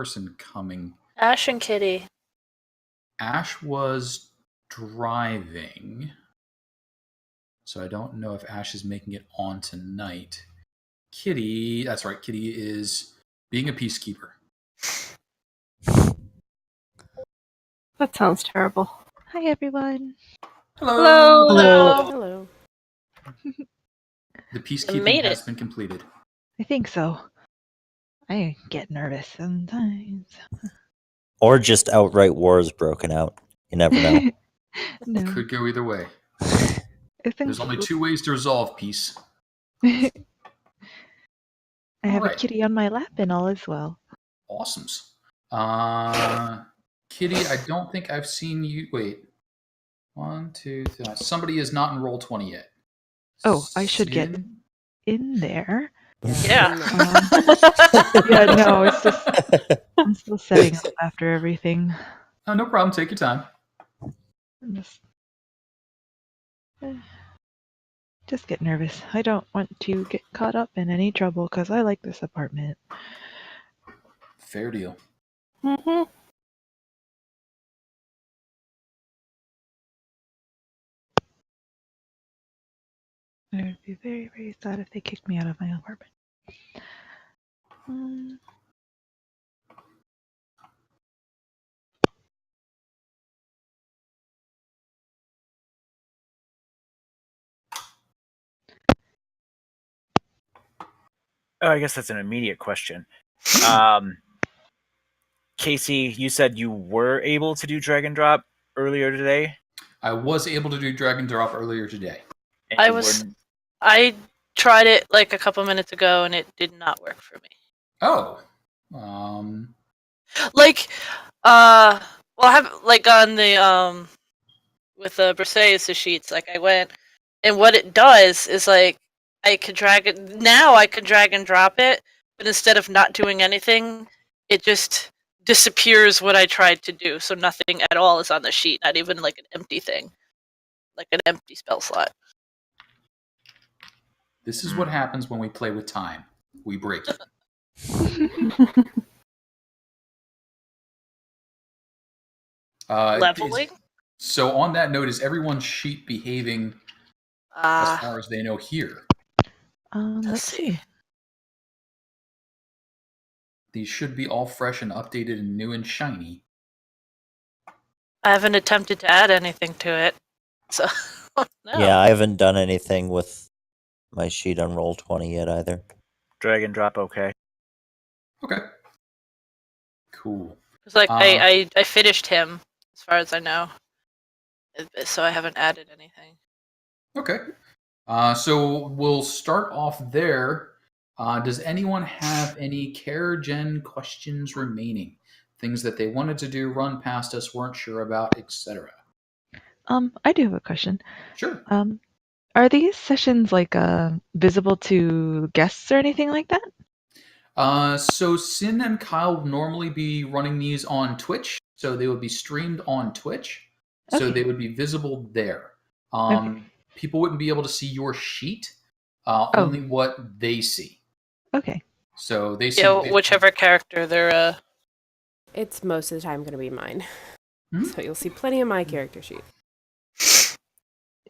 person coming. Ash and Kitty. Ash was driving, so I don't know if Ash is making it on tonight. Kitty, that's right, Kitty is being a peacekeeper. That sounds terrible. Hi, everyone. Hello. Hello. Hello. The peacekeeping has been completed. I think so. I get nervous sometimes. Or just outright war is broken out. You never know. No. Could go either way. I think There's only two ways to resolve peace. I have Alright. a kitty on my lap and all is well. Awesomes. Kitty, I don't think I've seen you. Wait. 1, 2, 3. Somebody is not in roll 20 yet. Oh, I should get Sin? in there. Yeah. Yeah, no, it's just I'm still setting up after everything. Oh, no problem. Take your time. I'm just get nervous. I don't want to get caught up in any trouble because I like this apartment. Fair deal. Mm-hmm. I would be very, very sad if they kicked me out of my apartment. Oh, I guess that's an immediate question. Casey, you said you were able to do drag and drop earlier today? I was able to do drag and drop earlier today. And I you was- weren't- I tried it like a couple minutes ago and it did not work for me. Oh. Like, well, I have like on the with the Briseis sheets. Like I went, and what it does is like I could drag it. Now I can drag and drop it, but instead of not doing anything, it just disappears what I tried to do. So nothing at all is on the sheet. Not even like an empty thing, like an empty spell slot. This is what happens when we play with time. We break it. Leveling. So on that note, is everyone's sheet behaving as far as they know here? Let's see. These should be all fresh and updated and new and shiny. I haven't attempted to add anything to it, so no. Yeah, I haven't done anything with my sheet on roll 20 yet either. Drag and drop, okay. Okay. Cool. It's like I finished him, as far as I know, so I haven't added anything. Okay. So we'll start off there. Does anyone have any care gen questions remaining? Things that they wanted to do, run past us, weren't sure about, etc. I do have a question. Sure. Are these sessions like visible to guests or anything like that? So Sin and Kyle will normally be running these on Twitch, so they would be streamed on Twitch, so Okay. they would be visible there. Okay. People wouldn't be able to see your sheet, only what they see. Okay. So they see Whichever character they're. It's most of the time going to be mine. Hmm? So you'll see plenty of my character sheet.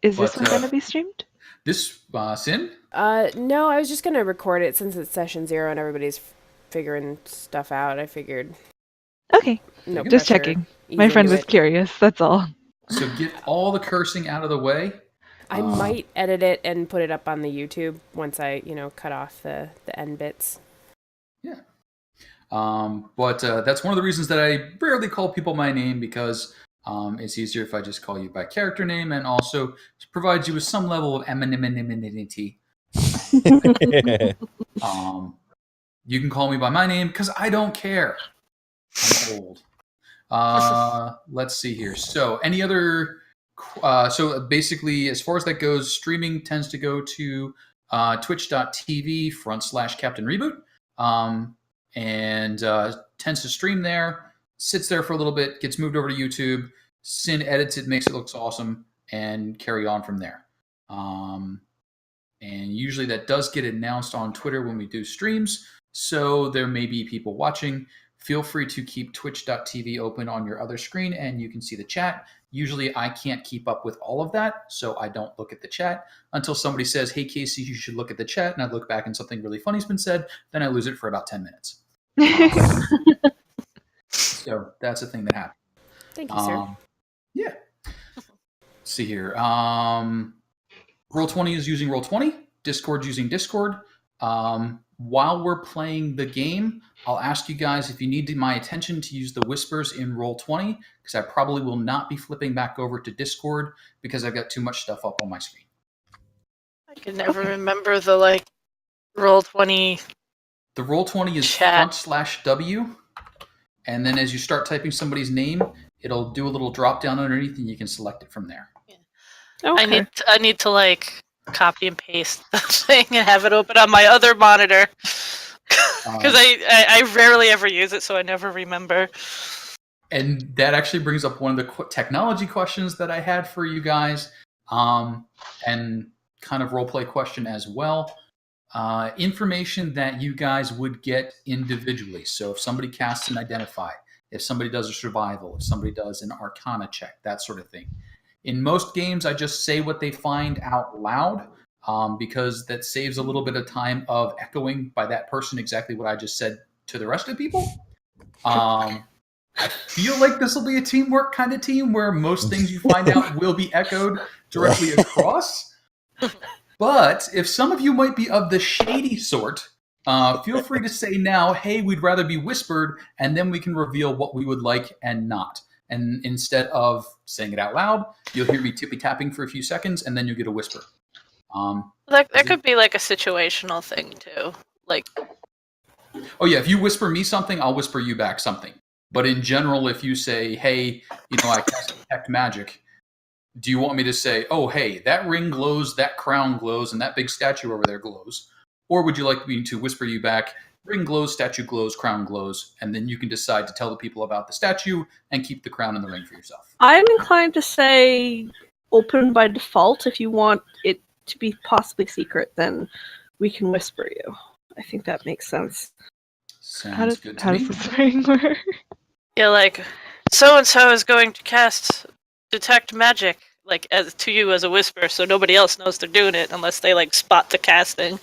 Is this But, one going to be streamed? This Sin? No, I was just going to record it since it's session 0 and everybody's figuring stuff out. I figured. Okay. No Just pressure, checking. ease My friend into was it. curious. That's all. So get all the cursing out of the way. I might edit it and put it up on the YouTube once I, cut off the end bits. Yeah. But that's one of the reasons that I rarely call people my name, because it's easier if I just call you by character name, and also provides you with some level of anonymity. You can call me by my name because I don't care. I'm old. Let's see here. So any other... so basically, as far as that goes, streaming tends to go to twitch.tv/Captain Reboot. And tends to stream there, sits there for a little bit, gets moved over to YouTube. Sin edits it, makes it look awesome, and carry on from there. And usually that does get announced on Twitter when we do streams, so there may be people watching. feel free to keep twitch.tv open on your other screen and you can see the chat. Usually I can't keep up with all of that, so I don't look at the chat until somebody says, hey, Casey, you should look at the chat, and I look back and something really funny's been said, then I lose it for about 10 minutes. So that's a thing that happened. Thank you, sir. Yeah. Let's see here. Roll20 is using Roll20. Discord's using Discord. While we're playing the game, I'll ask you guys if you need my attention to use the whispers in Roll20, because I probably will not be flipping back over to Discord because I've got too much stuff up on my screen. I can never remember the Roll20. The Roll20 is Chat. /W, and then as you start typing somebody's name, it'll do a little drop down underneath, and you can select it from there. Okay. I need to copy and paste the thing and have it open on my other monitor because I rarely ever use it, so I never remember. And that actually brings up one of the technology questions that I had for you guys, and kind of roleplay question as well. Information that you guys would get individually. So if somebody casts an identify, if somebody does a survival, if somebody does an arcana check, that sort of thing. In most games, I just say what they find out loud because that saves a little bit of time of echoing by that person exactly what I just said to the rest of the people. I feel like this will be a teamwork kind of team where most things you find out will be echoed directly across. But if some of you might be of the shady sort, feel free to say now, hey, we'd rather be whispered, and then we can reveal what we would like and not. And instead of saying it out loud, you'll hear me tippy-tapping for a few seconds, and then you'll get a whisper. That could be a situational thing, too. Oh, yeah, if you whisper me something, I'll whisper you back something. But in general, if you say, hey, I cast Detect Magic, do you want me to say, oh, hey, that ring glows, that crown glows, and that big statue over there glows? Or would you like me to whisper you back, ring glows, statue glows, crown glows, and then you can decide to tell the people about the statue and keep the crown and the ring for yourself? I'm inclined to say open by default. If you want it to be possibly secret, then we can whisper you. I think that makes sense. Sounds good to How me. does the swearing work? Yeah, so-and-so is going to cast Detect Magic, to you as a whisper, so nobody else knows they're doing it unless they, spot the casting.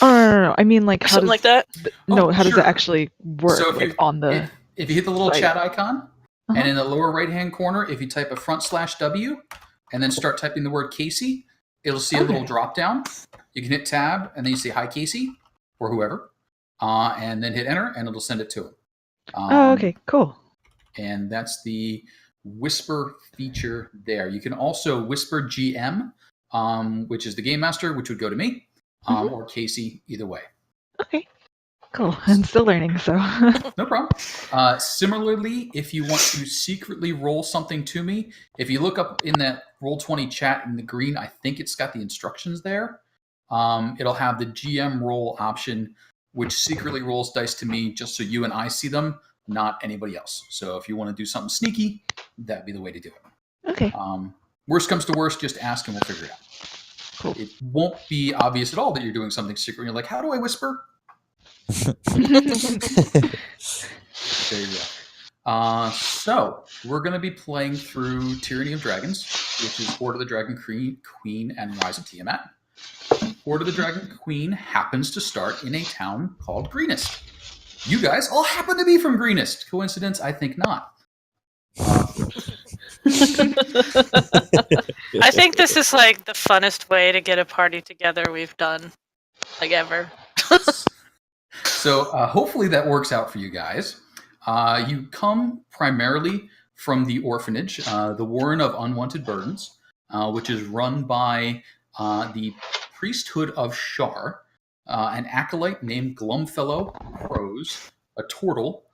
Oh, no. I mean, how Something does like that? how does sure. it actually work? So on the if you hit the little site. chat icon, Uh-huh. and in the lower right-hand corner, if you type a /W, and then start typing the word Casey, it'll see a little drop-down. You can hit tab, and then you say, hi, Casey, or whoever, and then hit enter, and it'll send it to him. Okay, cool. And that's the whisper feature there. You can also whisper GM, which is the game master, which would go to me, or Casey, either way. Okay, cool. I'm still learning, so. No problem. Similarly, if you want to secretly roll something to me, if you look up in that Roll20 chat in the green, I think it's got the instructions there. It'll have the GM roll option, which secretly rolls dice to me just so you and I see them, not anybody else. So if you want to do something sneaky, that'd be the way to do it. Okay. Worst comes to worst, just ask and we'll figure it out. Cool. It won't be obvious at all that you're doing something secret. You're like, how do I whisper? There you go. So we're going to be playing through Tyranny of Dragons, which is Hoard of the Dragon Queen and Rise of Tiamat. Hoard of the Dragon Queen happens to start in a town called Greenest. You guys all happen to be from Greenest. Coincidence? I think not. I think this is the funnest way to get a party together we've done ever. So hopefully that works out for you guys. You come primarily from the orphanage, the Warren of Unwanted Burdens, which is run by the priesthood of Shar, an acolyte named Glumfellow Crows, a turtle,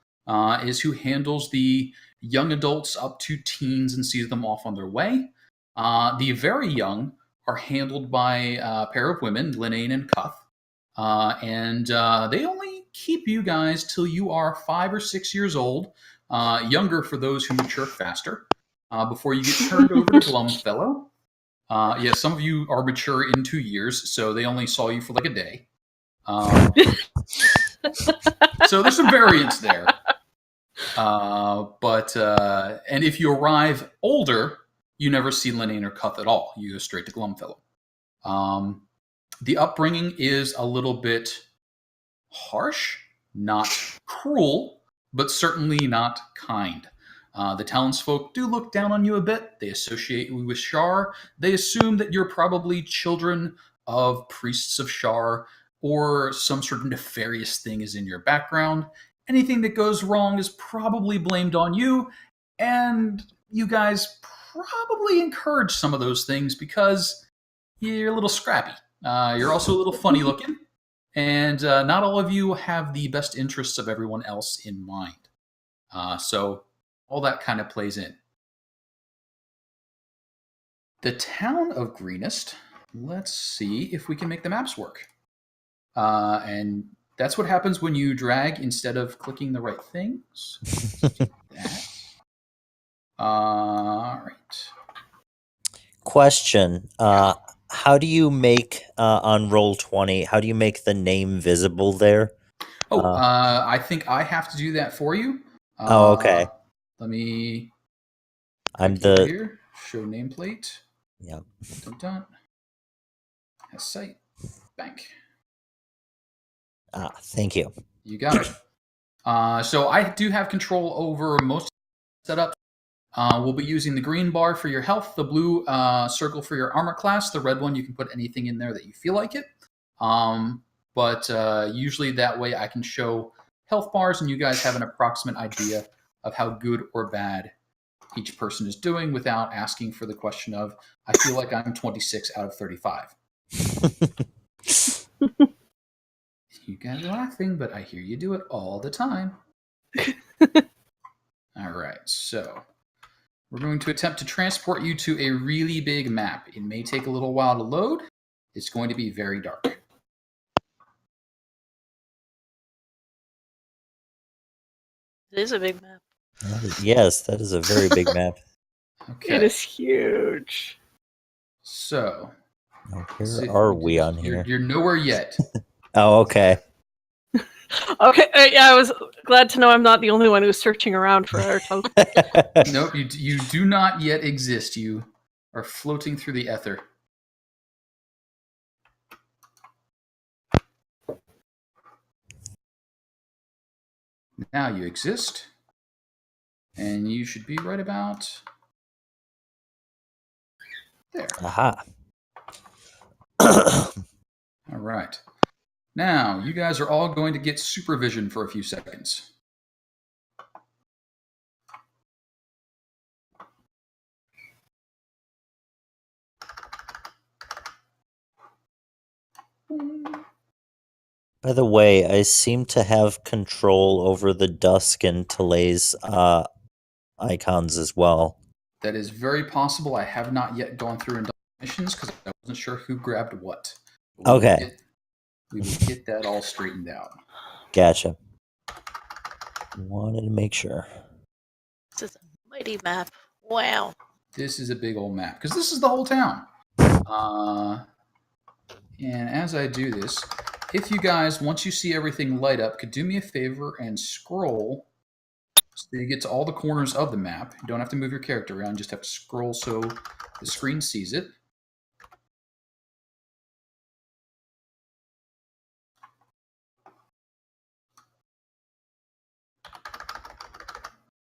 is who handles the young adults up to teens and sees them off on their way. The very young are handled by a pair of women, Linnane and Cuff, and they only keep you guys till you are 5 or 6 years old, younger for those who mature faster, before you get turned over to Glumfellow. Yeah, some of you are mature in 2 years, so they only saw you for a day. So there's some variance there. And if you arrive older, you never see Linane or Cuth at all. You go straight to Glumfellow. The upbringing is a little bit harsh, not cruel, but certainly not kind. The townsfolk do look down on you a bit. They associate you with Shar. They assume that you're probably children of priests of Shar, or some sort of nefarious thing is in your background. Anything that goes wrong is probably blamed on you, and you guys probably encourage some of those things because you're a little scrappy. You're also a little funny looking, and not all of you have the best interests of everyone else in mind. So all that kind of plays in. The town of Greenest, let's see if we can make the maps work. And that's what happens when you drag instead of clicking the right things. Let's do that. All right. Question. How do you make, on Roll20, how do you make the name visible there? I think I have to do that for you. Okay. Let me... I'm here. Show nameplate. Yep. Dun. Has site. Bank. Thank you. You got it. So I do have control over most setups. We'll be using the green bar for your health, the blue circle for your armor class, the red one you can put anything in there that you feel like it. But usually that way I can show health bars and you guys have an approximate idea of how good or bad each person is doing without asking for the question of, I feel like I'm 26 out of 35. You guys are laughing, but I hear you do it all the time. All right, so we're going to attempt to transport you to a really big map. It may take a little while to load. It's going to be very dark. It is a big map. Yes, that is a very big map. Okay. It is huge. So, Where are we on here? You're nowhere yet. Oh, okay. Okay, yeah, I was glad to know I'm not the only one who's searching around for our token. Nope, you do not yet exist. You are floating through the ether. Now you exist. And you should be right about there. Aha. All right. Now, you guys are all going to get supervision for a few seconds. By the way, I seem to have control over the Dusk and Talay's icons as well. That is very possible. I have not yet gone through and done missions because I wasn't sure who grabbed what. Okay. We will get that all straightened out. Gotcha. Wanted to make sure. This is a mighty map. Wow. This is a big old map because this is the whole town. And as I do this, if you guys, once you see everything light up, could do me a favor and scroll so you get to all the corners of the map. You don't have to move your character around, just have to scroll so the screen sees it.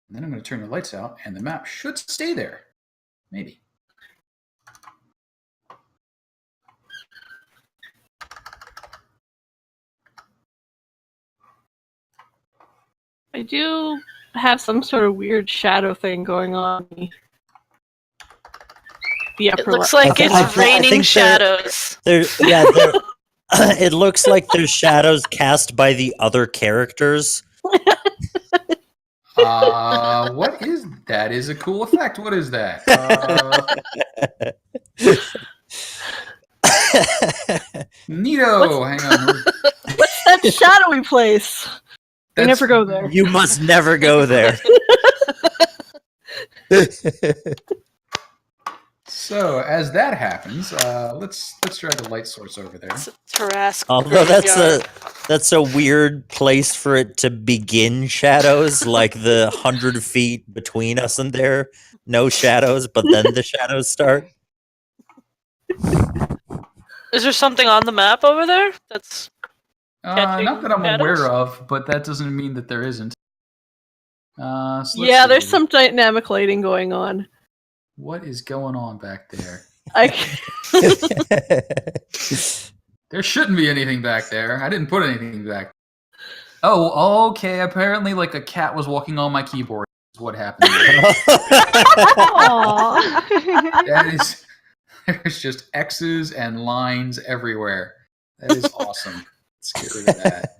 And then I'm going to turn the lights out, and the map should stay there. Maybe. I do have some sort of weird shadow thing going on. The upper It looks left. like I it's raining think shadows. It looks like there's shadows cast by the other characters. What is that? Is a cool effect. What is that? Neato. Hang on. What's that shadowy place? I never go there. You must never go there. So So as that happens, let's drag a light source over there. Tarrasque Although graveyard. that's a weird place for it to begin shadows, like the 100 feet between us and there, no shadows, but then the shadows start. Is there something on the map over there? That's Not that I'm shadows? aware of, but that doesn't mean that there isn't. So let's Yeah, there's see. some dynamic lighting going on. What is going on back there? There shouldn't be anything back there. I didn't put anything back. Oh, okay. Apparently, like a cat was walking on my keyboard. Is what happened. That is. There's just X's and lines everywhere. That is awesome. Let's get rid of that.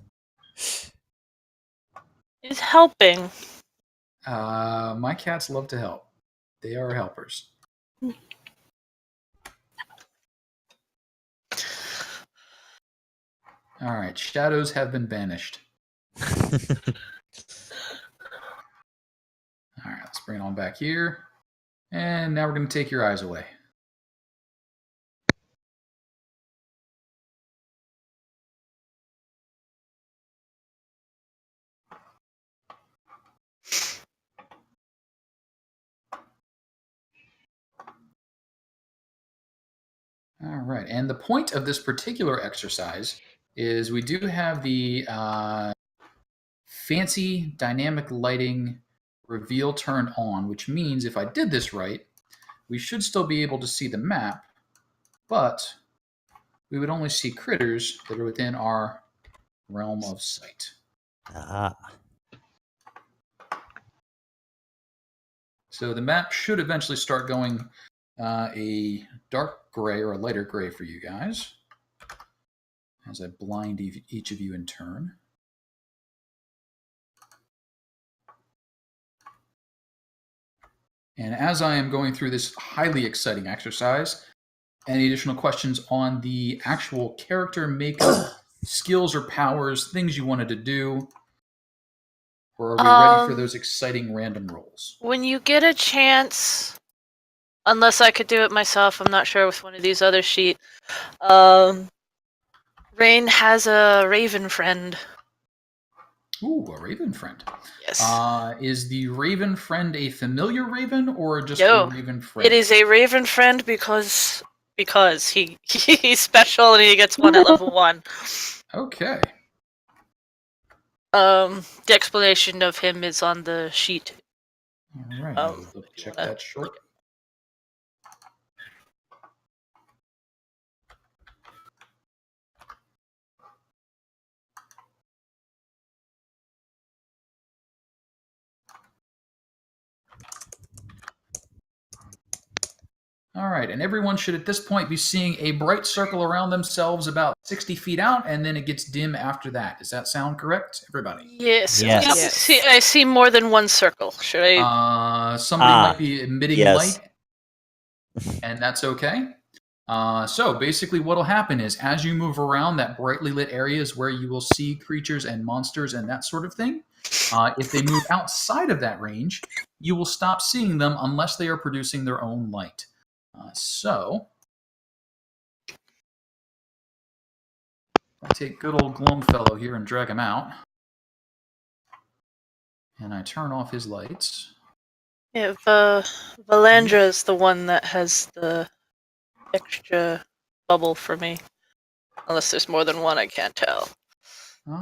It's helping. My cats love to help. They are helpers. All right, shadows have been banished. All right, let's bring it on back here. And now we're going to take your eyes away. All right, and the point of this particular exercise is we do have the fancy dynamic lighting reveal turned on, which means if I did this right, we should still be able to see the map, but we would only see critters that are within our realm of sight. Ah. So the map should eventually start going a dark gray or a lighter gray for you guys as I blind each of you in turn. And as I am going through this highly exciting exercise, any additional questions on the actual character makeup, skills or powers, things you wanted to do? Or are we ready for those exciting random rolls? When you get a chance, unless I could do it myself, I'm not sure with one of these other sheets. Rain has a raven friend. Ooh, a raven friend. Yes. Is the raven friend a familiar raven or just No, a raven friend? it is a raven friend because he's special and he gets one at level 1. Okay. The explanation of him is on the sheet. All right. I'll check that short. All right, and everyone should at this point be seeing a bright circle around themselves about 60 feet out, and then it gets dim after that. Does that sound correct, everybody? Yes. Yes. Yep. I see more than one circle. Should I? Somebody might be emitting yes. light, and that's okay. So basically what will happen is as you move around, that brightly lit area is where you will see creatures and monsters and that sort of thing. If they move outside of that range, you will stop seeing them unless they are producing their own light. So I take good old Glumfellow here and drag him out. And I turn off his lights. Yeah, Valandra is the one that has the extra bubble for me. Unless there's more than one, I can't tell. No.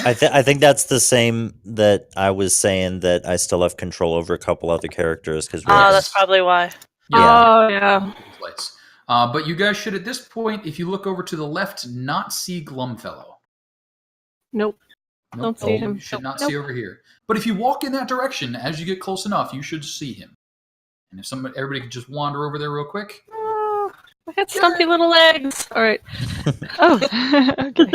I think that's the same that I was saying that I still have control over a couple other characters because that's probably why. Yeah. Oh, yeah. Lights. But you guys should, at this point, if you look over to the left, not see Glumfellow. Nope. Don't see him. You should not see over here. But if you walk in that direction, as you get close enough, you should see him. And if everybody could just wander over there real quick. Oh, I got stumpy little legs. All right. Oh, okay.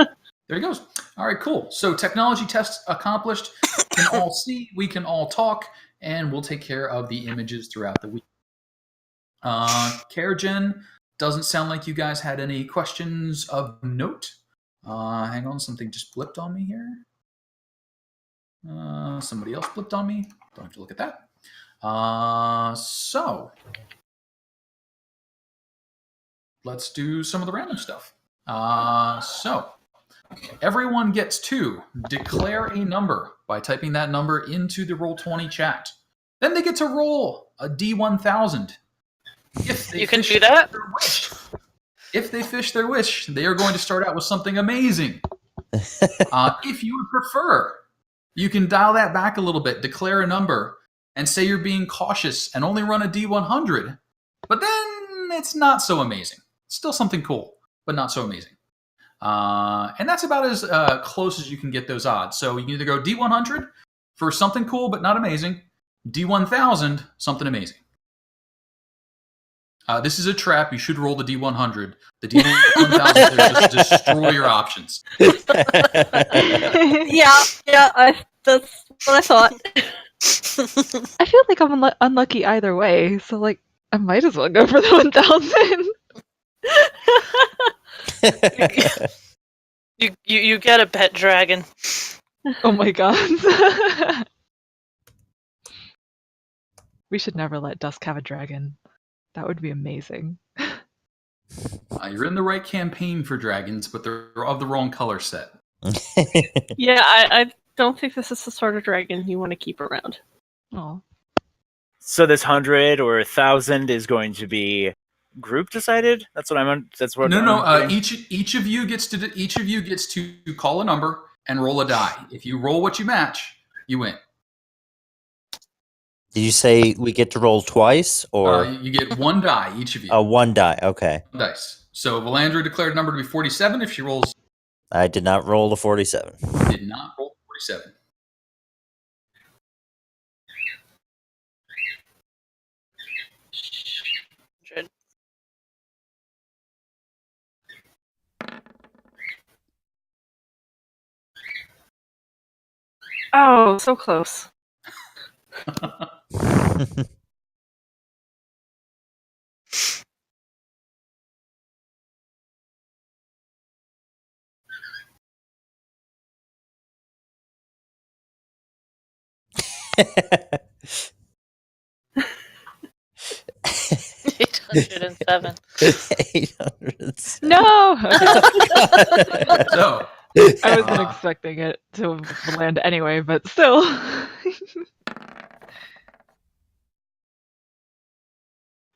There he goes. All right, cool. So technology test accomplished. We can all see, we can all talk, and we'll take care of the images throughout the week. Karagen, doesn't sound like you guys had any questions of note. Hang on, something just flipped on me here. Somebody else flipped on me. Don't have to look at that. So let's do some of the random stuff. So everyone gets to declare a number by typing that number into the Roll20 chat. Then they get to roll a D1000. You can do that? If they fish their wish, they are going to start out with something amazing. If you would prefer, you can dial that back a little bit, declare a number, and say you're being cautious and only run a D100. But then it's not so amazing. Still something cool, but not so amazing. And that's about as close as you can get those odds. So you can either go D100 for something cool but not amazing, D1000, something amazing. This is a trap. You should roll the D100. The D1000 is just to destroy your options. That's what I thought. I feel like I'm unlucky either way, so like I might as well go for the 1000. You get a pet dragon. Oh my god. We should never let Dusk have a dragon. That would be amazing. You're in the right campaign for dragons, but they're of the wrong color set. Yeah, I don't think this is the sort of dragon you want to keep around. Oh. So this 100 or 1,000 is going to be group decided. That's what I'm. That's what. No. Each of you gets to call a number and roll a die. If you roll what you match, you win. Did you say we get to roll twice, or you get one die, each of you? Oh, one die. Okay. One dice. So Valandra declared a number to be 47. If she rolls, I did not roll a 47. did not roll 47. Oh, so close. $807. 807. No! So I wasn't expecting it to land anyway, but still.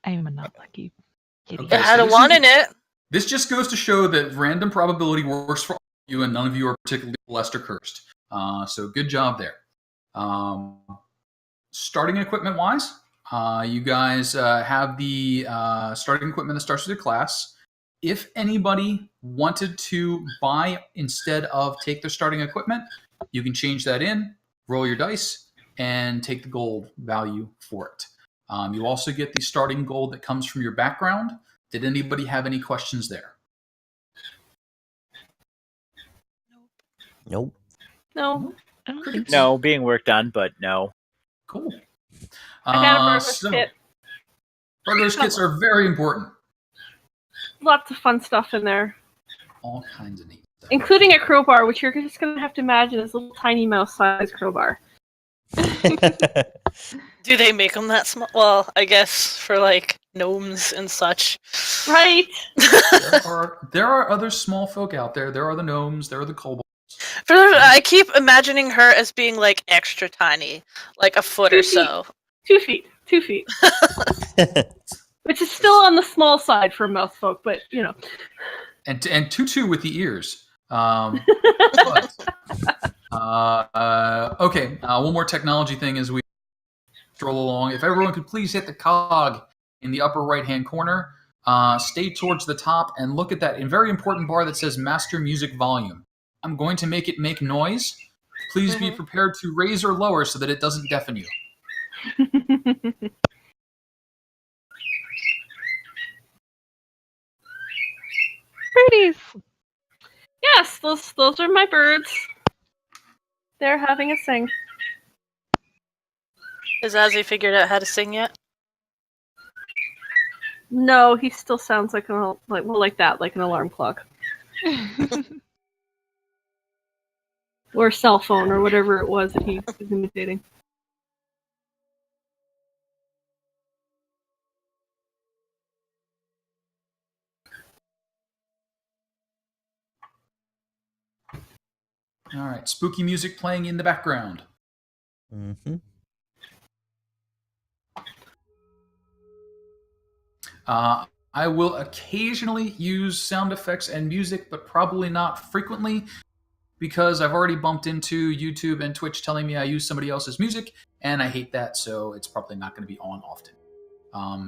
I am a not lucky kitty. Okay. It had a this 1 is- in it. This just goes to show that random probability works for all of you, and none of you are particularly blessed or cursed. So good job there. Starting equipment wise, you guys have the starting equipment that starts with your class. If anybody wanted to buy instead of take their starting equipment, you can change that in, roll your dice, and take the gold value for it. You also get the starting gold that comes from your background. Did anybody have any questions there? Nope. No. I don't think No, being worked on, but no. Cool. I got a burglar's kit. Burglar's kits are very important. Lots of fun stuff in there. All kinds of neat stuff. Including a crowbar, which you're just going to have to imagine as a little tiny mouse-sized crowbar. Do they make them that small? Well, I guess for like gnomes and such. Right? There are other small folk out there. There are the gnomes. There are the kobolds. I keep imagining her as being like extra tiny, like a foot 2 or feet. so. 2 feet. 2 feet. Which is still on the small side for mouse folk, but you know. And tutu with the ears. Okay. One more technology thing as we stroll along. If everyone could please hit the cog in the upper right-hand corner, stay towards the top, and look at that very important bar that says Master Music Volume. I'm going to make it make noise. Please be prepared to raise or lower so that it doesn't deafen you. pretties. Yes, those are my birds. They're having a sing. Has Azzy figured out how to sing yet? No, he still sounds like like that, like an alarm clock. Or a cell phone, or whatever it was that he was imitating. All right. Spooky music playing in the background. Mm-hmm. I will occasionally use sound effects and music, but probably not frequently, because I've already bumped into YouTube and Twitch telling me I use somebody else's music, and I hate that, so it's probably not going to be on often.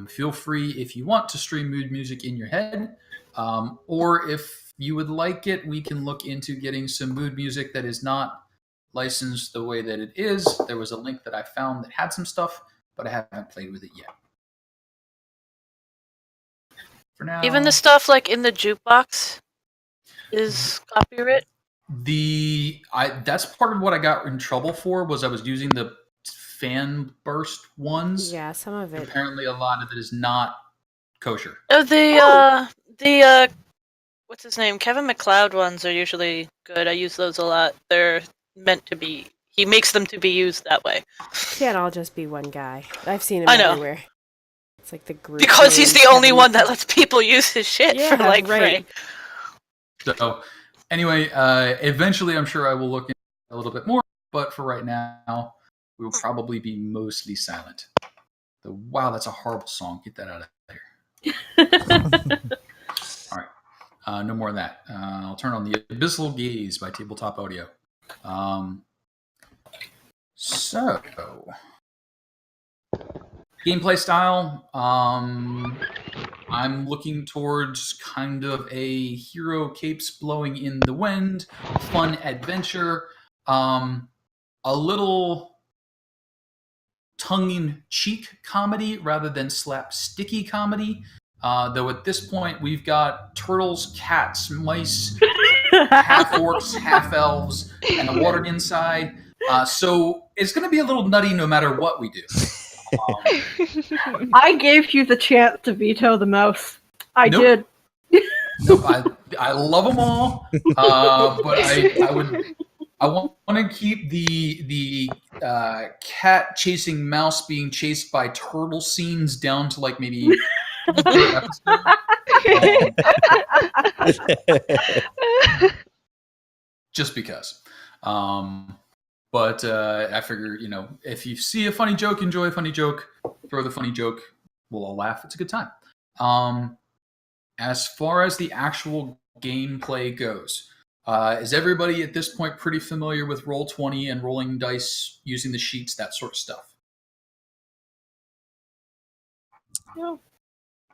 Feel free, if you want, to stream mood music in your head, or if you would like it, we can look into getting some mood music that is not licensed the way that it is. There was a link that I found that had some stuff, but I haven't played with it yet. For now, Even the stuff like in the jukebox is copyright. That's part of what I got in trouble for, was I was using the fan burst ones. Yeah, some of it. Apparently, a lot of it is not kosher. Oh, the what's his name? Kevin MacLeod ones are usually good. I use those a lot. They're meant to be. He makes them to be used that way. Can't all just be one guy. I've seen him I know. everywhere. It's like the group. Because he's name, the only Kevin one that lets people use his shit Yeah, for like right. free. So, anyway, eventually I'm sure I will look into it a little bit more, but for right now, we will probably be mostly silent. Wow, that's a horrible song. Get that out of here. All right. No more of that. I'll turn on the Abyssal Gaze by Tabletop Audio. So, gameplay style. I'm looking towards kind of a hero capes blowing in the wind, fun adventure, a little tongue-in-cheek comedy rather than slapsticky comedy. Though at this point we've got turtles, cats, mice, half orcs, half elves, and a watered inside. So it's going to be a little nutty no matter what we do. I gave you the chance to veto the mouse. I Nope. did. Nope, I love them all, but I want to keep the cat chasing mouse being chased by turtle scenes down to like maybe per episode. Just because. But I figure, if you see a funny joke, enjoy a funny joke, throw the funny joke, we'll all laugh. It's a good time. As far as the actual gameplay goes, is everybody at this point pretty familiar with Roll20 and rolling dice, using the sheets, that sort of stuff? No.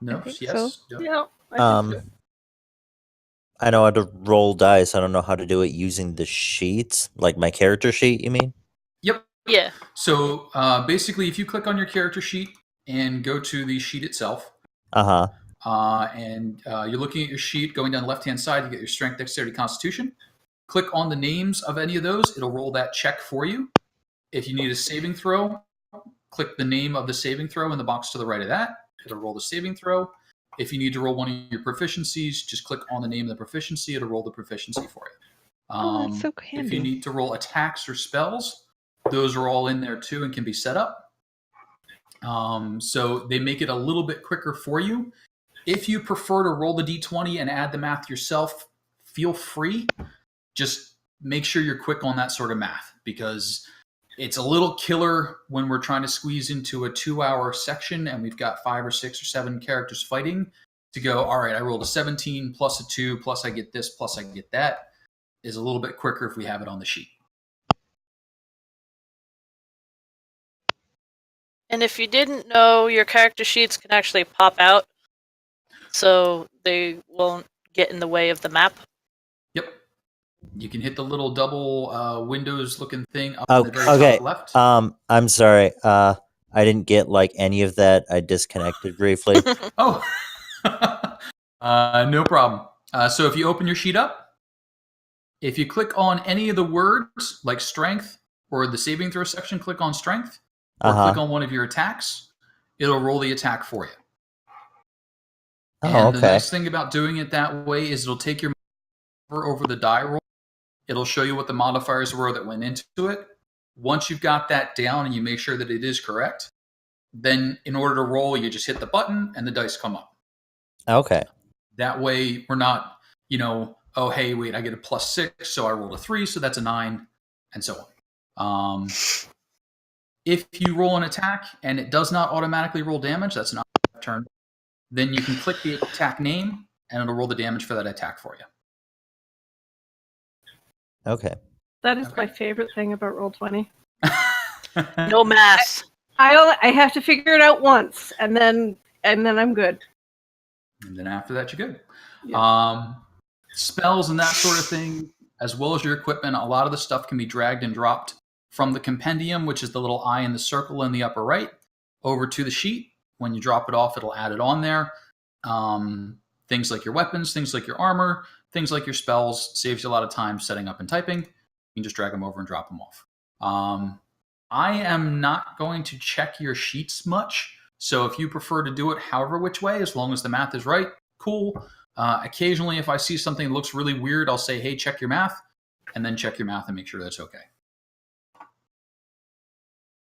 No? I think Yes? so. No? Yeah. I know how to roll dice. I don't know how to do it using the sheets, like my character sheet. You mean? Yep. Yeah. So basically, if you click on your character sheet and go to the sheet itself, Uh huh. and you're looking at your sheet, going down the left-hand side, you get your strength, dexterity, constitution. Click on the names of any of those. It'll roll that check for you. If you need a saving throw, click the name of the saving throw in the box to the right of that. It'll roll the saving throw. If you need to roll one of your proficiencies, just click on the name of the proficiency. It'll roll the proficiency for you. Oh, that's so If you handy. need to roll attacks or spells, those are all in there too and can be set up. So they make it a little bit quicker for you. If you prefer to roll the d20 and add the math yourself, feel free. Just make sure you're quick on that sort of math, because it's a little killer when we're trying to squeeze into a 2-hour section and we've got 5 or 6 or 7 characters fighting to go, all right, I rolled a 17 plus a 2 plus I get this plus I get that. Is a little bit quicker if we have it on the sheet. And if you didn't know, your character sheets can actually pop out, so they won't get in the way of the map. Yep. You can hit the little double Windows-looking thing up Oh, in the very okay. top left. I'm sorry. I didn't get like any of that. I disconnected briefly. Oh, no problem. So if you open your sheet up, if you click on any of the words like strength or the saving throw section, click on strength, or click on one of your attacks, it'll roll the attack for you. Oh, And the okay. nice thing about doing it that way is it'll take your over the die roll. It'll show you what the modifiers were that went into it. Once you've got that down and you make sure that it is correct, then in order to roll, you just hit the button and the dice come up. Okay. That way we're not, oh, hey, wait, I get a +6, so I rolled a 3, so that's a 9, and so on. If you roll an attack and it does not automatically roll damage, that's an turn, then you can click the attack name and it'll roll the damage for that attack for you. Okay. That is my favorite thing about Roll20. No math. I have to figure it out once, and then I'm good. And then after that, you're good. Yeah. Spells and that sort of thing, as well as your equipment, a lot of the stuff can be dragged and dropped from the compendium, which is the little eye in the circle in the upper right, over to the sheet. When you drop it off, it'll add it on there. Things like your weapons, things like your armor, things like your spells, saves you a lot of time setting up and typing. You can just drag them over and drop them off. I am not going to check your sheets much, so if you prefer to do it however which way, as long as the math is right, cool. Occasionally, if I see something that looks really weird, I'll say, hey, check your math, and then check your math and make sure that's okay.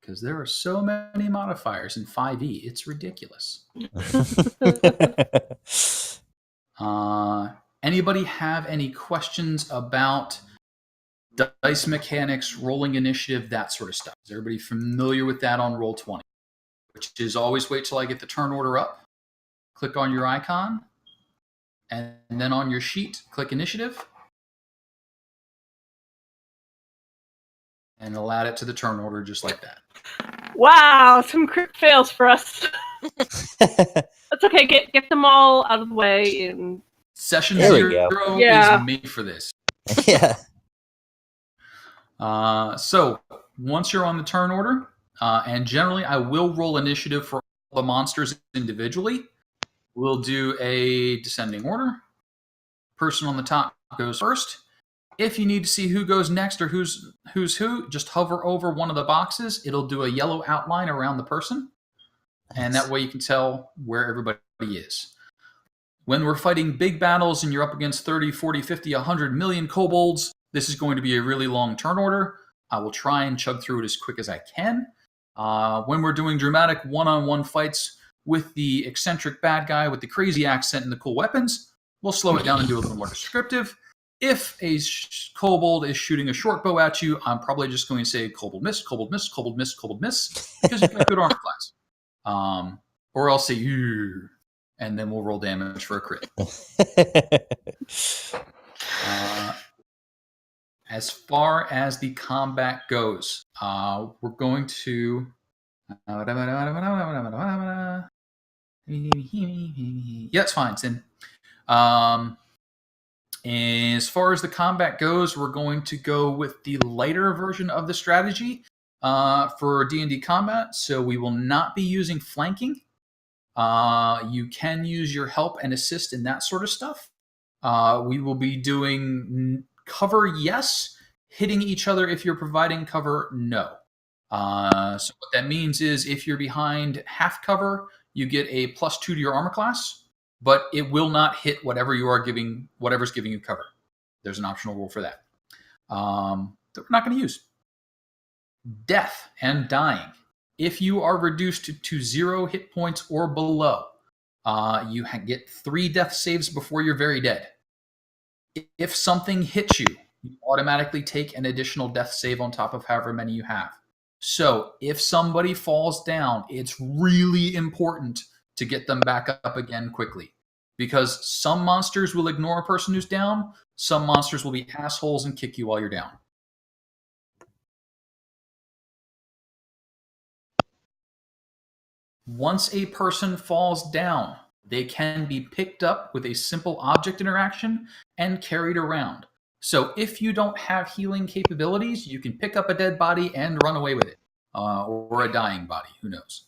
Because there are so many modifiers in 5e, it's ridiculous. Anybody have any questions about dice mechanics, rolling initiative, that sort of stuff? Is everybody familiar with that on Roll20? Which is always wait till I get the turn order up, click on your icon, and then on your sheet, click initiative, and it'll add it to the turn order just like that. Wow, some crit fails for us. That's okay. Get them all out of the way. And Session There we 0 go. Yeah. is made for this. Yeah. So once you're on the turn order, and generally I will roll initiative for all the monsters individually. We'll do a descending order. Person on the top goes first. If you need to see who goes next or who's who, just hover over one of the boxes. It'll do a yellow outline around the person. And that way you can tell where everybody is. When we're fighting big battles and you're up against 30, 40, 50, 100 million kobolds, this is going to be a really long turn order. I will try and chug through it as quick as I can. When we're doing dramatic one-on-one fights with the eccentric bad guy with the crazy accent and the cool weapons, we'll slow it down and do a little more descriptive. If a kobold is shooting a short bow at you, I'm probably just going to say kobold miss, kobold miss, kobold miss, kobold miss, because you've got good armor class. Or I'll say you, and then we'll roll damage for a crit. As far as the combat goes, we're going to... Yeah, it's fine, Sin. As far as the combat goes, we're going to go with the lighter version of the strategy for D&D combat. So we will not be using flanking. You can use your help and assist in that sort of stuff. We will be doing cover, yes. Hitting each other if you're providing cover, no. So what that means is if you're behind half cover, you get a +2 to your armor class, but it will not hit whatever you are giving, whatever's giving you cover. There's an optional rule for that. That we're not going to use. Death and dying. If you are reduced to 0 hit points or below, you get 3 death saves before you're very dead. If something hits you, you automatically take an additional death save on top of however many you have. So if somebody falls down, it's really important to get them back up again quickly. Because some monsters will ignore a person who's down, some monsters will be assholes and kick you while you're down. Once a person falls down, they can be picked up with a simple object interaction and carried around. So if you don't have healing capabilities, you can pick up a dead body and run away with it. Or a dying body, who knows.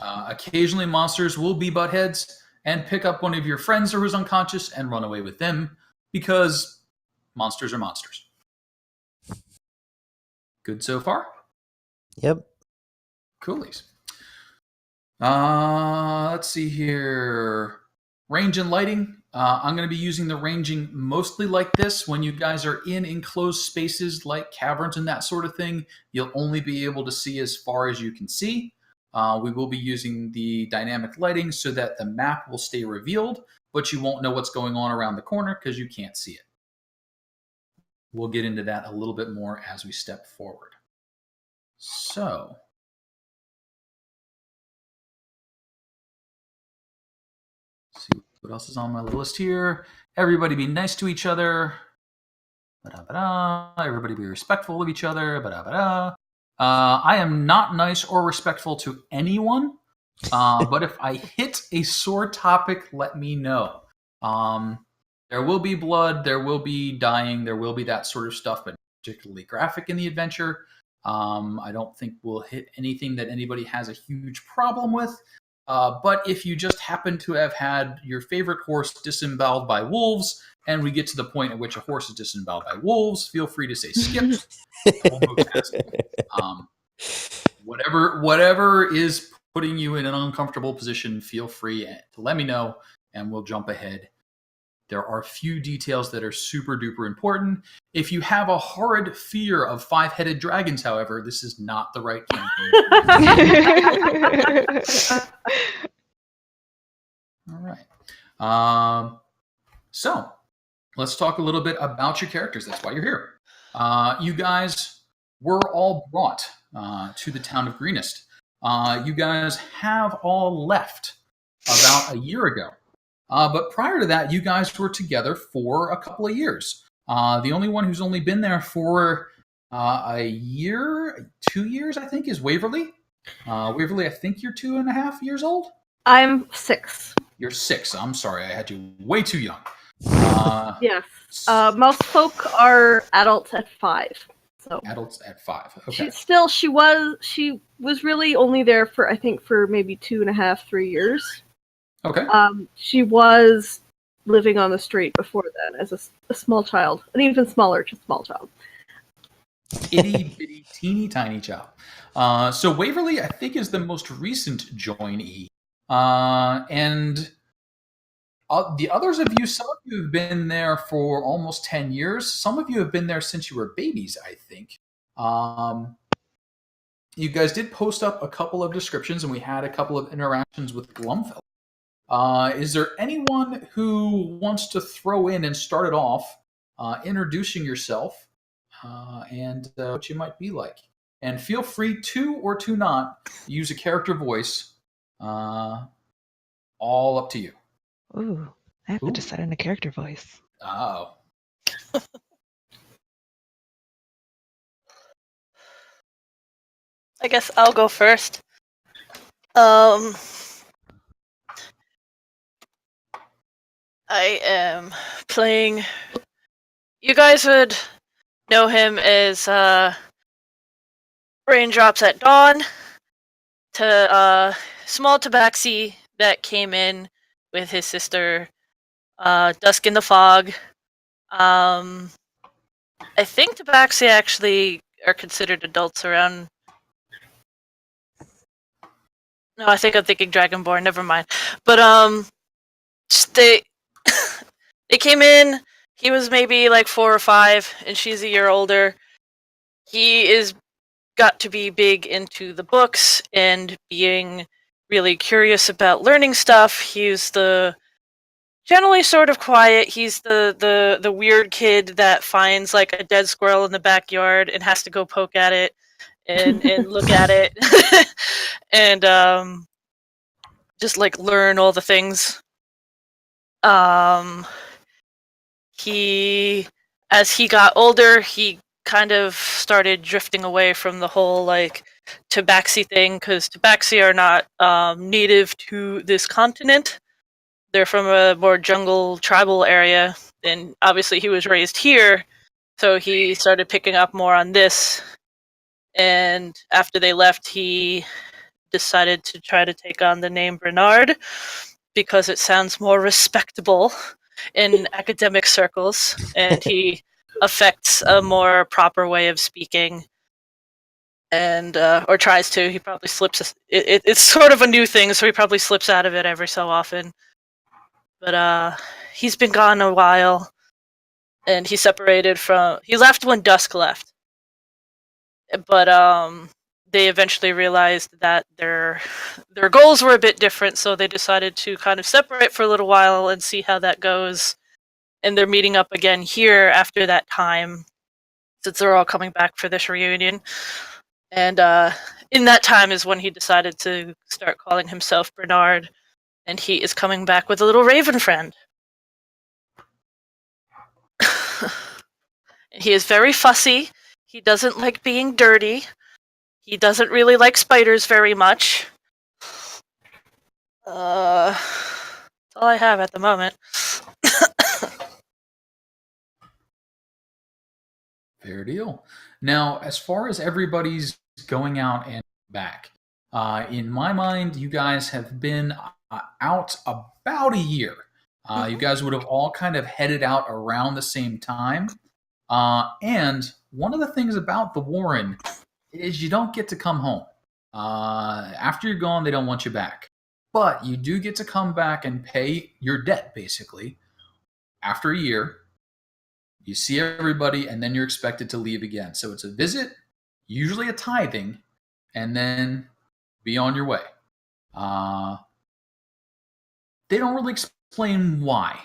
Occasionally monsters will be buttheads and pick up one of your friends or who's unconscious and run away with them because monsters are monsters. Good so far? Yep. Coolies. Let's see here. Range and lighting. I'm going to be using the ranging mostly like this. When you guys are in enclosed spaces like caverns and that sort of thing, you'll only be able to see as far as you can see. We will be using the dynamic lighting so that the map will stay revealed. but you won't know what's going on around the corner because you can't see it. We'll get into that a little bit more as we step forward. So, let's see what else is on my list here. Everybody be nice to each other. Ba-da-ba-da. Everybody be respectful of each other. Ba-da-ba-da. I am not nice or respectful to anyone, but if I hit a sore topic, let me know. There will be blood, there will be dying, there will be that sort of stuff, but particularly graphic in the adventure. I don't think we'll hit anything that anybody has a huge problem with. But if you just happen to have had your favorite horse disemboweled by wolves, and we get to the point at which a horse is disemboweled by wolves, feel free to say skip. We'll move past it. Whatever is putting you in an uncomfortable position, feel free to let me know, and we'll jump ahead. There are a few details that are super duper important. If you have a horrid fear of 5-headed dragons, however, this is not the right campaign. All right. So let's talk a little bit about your characters. That's why you're here. You guys were all brought to the town of Greenest. You guys have all left about a year ago. But prior to that, you guys were together for a couple of years. The only one who's only been there for a year, 2 years, I think, is Waverly. Waverly, I think you're 2.5 years old? I'm 6. You're 6. I'm sorry, I had you way too young. Yes. Most folk are adults at 5. So adults at 5. Okay. She was really only there for, I think, for maybe 2.5, 3 years. Okay. She was living on the street before then as a small child, an even smaller, just small child. Itty bitty teeny tiny child. So Waverly, I think, is the most recent joinee, and the others of you, some of you have been there for almost 10 years. Some of you have been there since you were babies, I think. You guys did post up a couple of descriptions, and we had a couple of interactions with Glumfeld. Is there anyone who wants to throw in and start it off, introducing yourself and what you might be like? And feel free to or to not use a character voice. All up to you. Ooh, I have to decide on a character voice. Oh. I guess I'll go first. I am playing. You guys would know him as Raindrops at Dawn, to small tabaxi that came in with his sister, Dusk in the Fog. I think tabaxi actually are considered adults around. No, I think I'm thinking Dragonborn. Never mind. But they they came in. He was maybe like 4 or 5, and she's a year older. He is got to be big into the books and being really curious about learning stuff. He's the generally sort of quiet. He's the weird kid that finds like a dead squirrel in the backyard and has to go poke at it and look at it and just like learn all the things. As he got older, he kind of started drifting away from the whole like tabaxi thing, because tabaxi are not native to this continent. They're from a more jungle tribal area, and obviously he was raised here, so he started picking up more on this. And after they left, he decided to try to take on the name Bernard because it sounds more respectable in academic circles, and he affects a more proper way of speaking, and or tries to. He probably slips. It's sort of a new thing, so he probably slips out of it every so often. But he's been gone a while, and he left when Dusk left. But they eventually realized that their goals were a bit different, so they decided to kind of separate for a little while and see how that goes. And they're meeting up again here after that time, since they're all coming back for this reunion. And in that time is when he decided to start calling himself Bernard, and he is coming back with a little raven friend. He is very fussy. He doesn't like being dirty. He doesn't really like spiders very much. That's all I have at the moment. Fair deal. Now, as far as everybody's going out and back, in my mind, you guys have been out about a year. You guys would have all kind of headed out around the same time. And one of the things about the Warren is you don't get to come home. After you're gone, they don't want you back. But you do get to come back and pay your debt, basically. After a year, you see everybody, and then you're expected to leave again. So it's a visit, usually a tithing, and then be on your way. They don't really explain why.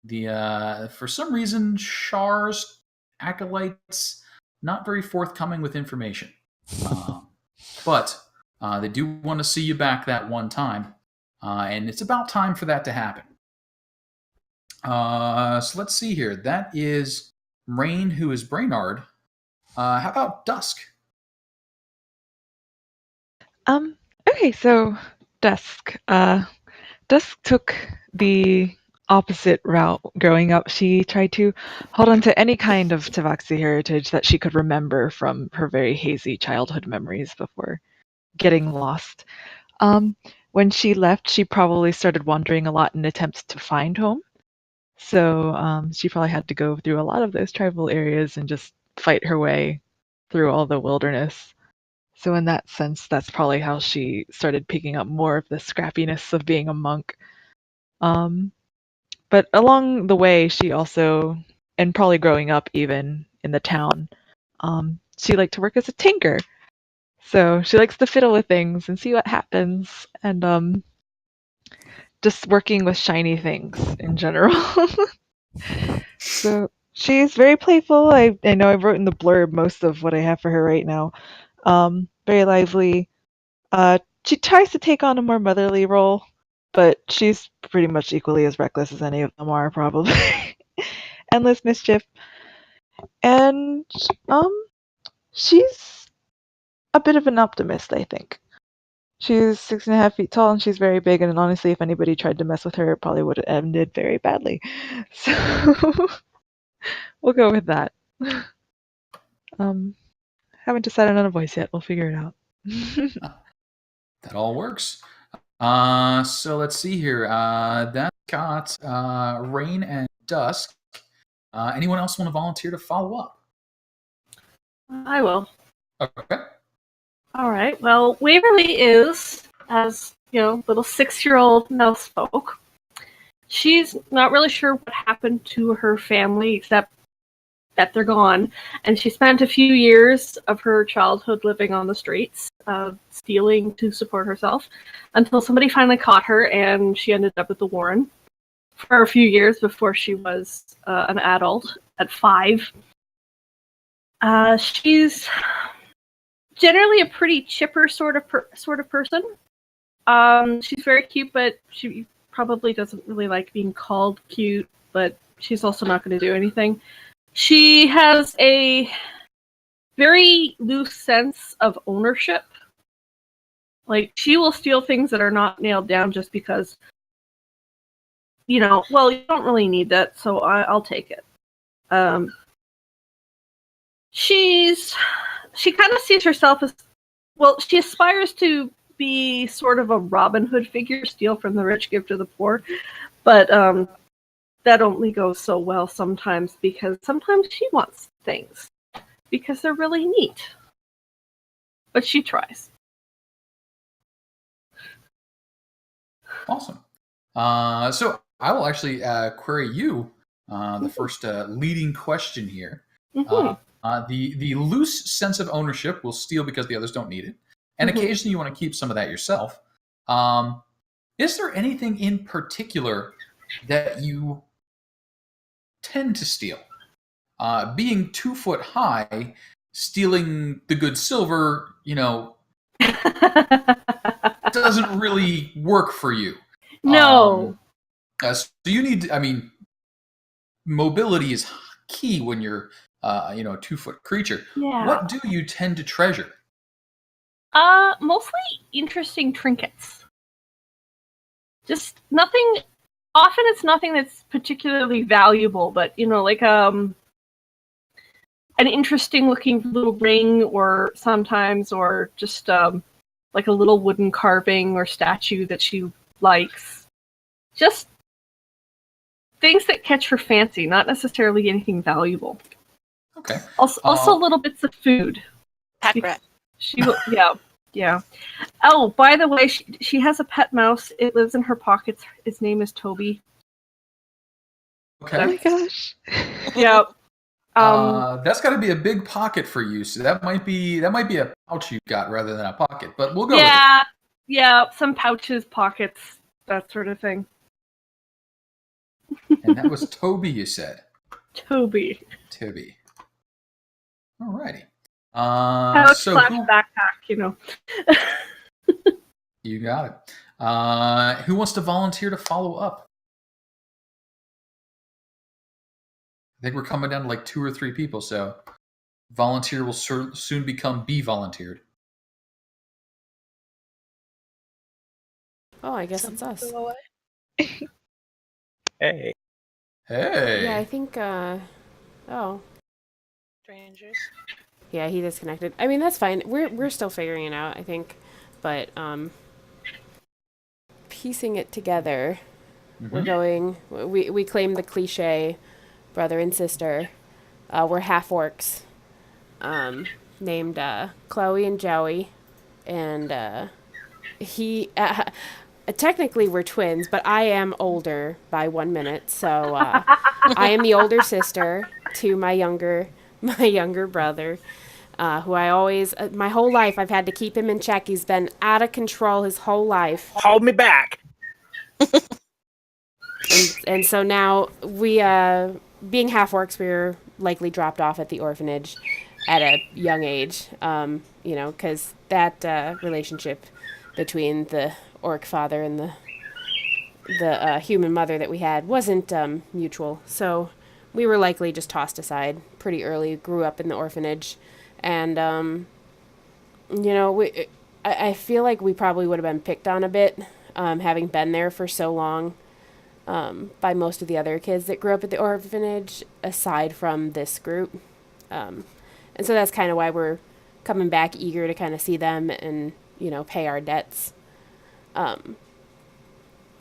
For some reason, Shar's acolytes not very forthcoming with information. But they do want to see you back that one time. And it's about time for that to happen. So let's see here. That is Rain, who is Brainard. How about Dusk? Okay, so Dusk. Dusk took the opposite route growing up. She tried to hold on to any kind of Tabaxi heritage that she could remember from her very hazy childhood memories before getting lost. When she left, she probably started wandering a lot in attempts to find home. So she probably had to go through a lot of those tribal areas and just fight her way through all the wilderness. So in that sense, that's probably how she started picking up more of the scrappiness of being a monk. But along the way, she also, and probably growing up even in the town, she liked to work as a tinker. So she likes to fiddle with things and see what happens, and just working with shiny things in general. So she's very playful. I know I wrote in the blurb most of what I have for her right now. Very lively. She tries to take on a more motherly role, but she's pretty much equally as reckless as any of them are, probably. Endless mischief. And she's a bit of an optimist, I think. She's 6.5 feet tall and she's very big, and honestly, if anybody tried to mess with her, it probably would have ended very badly. So we'll go with that. Haven't decided on a voice yet. We'll figure it out. That all works. So let's see here. That's got Rain and Dusk. Anyone else want to volunteer to follow up? I will. Okay. All right. Well, Waverly is, as you know, little 6-year-old mouse folk. She's not really sure what happened to her family, except that they're gone. And she spent a few years of her childhood living on the streets, stealing to support herself, until somebody finally caught her, and she ended up at the Warren for a few years before she was an adult at 5. She's generally a pretty chipper sort of person. She's very cute, but she probably doesn't really like being called cute, but she's also not going to do anything. She has a very loose sense of ownership. Like, she will steal things that are not nailed down just because, you know, well, you don't really need that, so I'll take it. She kind of sees herself as, well, she aspires to be sort of a Robin Hood figure, steal from the rich, give to the poor, but that only goes so well sometimes, because sometimes she wants things because they're really neat. But she tries. Awesome. So I will actually query you, the first leading question here. Mm-hmm. The loose sense of ownership will steal because the others don't need it. and Mhm. occasionally you want to keep some of that yourself. Is there anything in particular that you tend to steal? Being 2 foot high, stealing the good silver, doesn't really work for you. No. So you need, mobility is key when you're, a 2 foot creature. Yeah. What do you tend to treasure? Mostly interesting trinkets. Just nothing. Often it's nothing that's particularly valuable, but like an interesting looking little ring, or sometimes, or just like a little wooden carving or statue that she likes. Just things that catch her fancy, not necessarily anything valuable. Okay. Also little bits of food. Pack rat. She will, yeah. Oh, by the way, she has a pet mouse. It lives in her pockets. His name is Toby. Okay. Oh my gosh. Yeah. That's got to be a big pocket for you. So that might be a pouch you've got rather than a pocket. But we'll go with it. Yeah, some pouches, pockets, that sort of thing. And that was Toby, you said. Toby. Alrighty. Pouch So slash backpack, You got it. Who wants to volunteer to follow up? I think we're coming down to like 2 or 3 people, so volunteer will soon become be volunteered. Oh, I guess it's us. Hey. Yeah, I think, Strangers. Yeah, he disconnected. I mean, that's fine. We're still figuring it out, I think. But, piecing it together, we're going... We claim the cliche brother and sister. We're half-orcs. Named, Chloe and Joey. And, he... technically, we're twins, but I am older by 1 minute. So, I am the older sister to my younger brother. Who I always, my whole life, I've had to keep him in check. He's been out of control his whole life. Hold me back. And so now we, being half-orcs, we were likely dropped off at the orphanage at a young age, because that relationship between the orc father and the human mother that we had wasn't mutual. So we were likely just tossed aside pretty early, grew up in the orphanage. And, I feel like we probably would have been picked on a bit, having been there for so long, by most of the other kids that grew up at the orphanage, aside from this group. And so that's kind of why we're coming back eager to kind of see them and, pay our debts.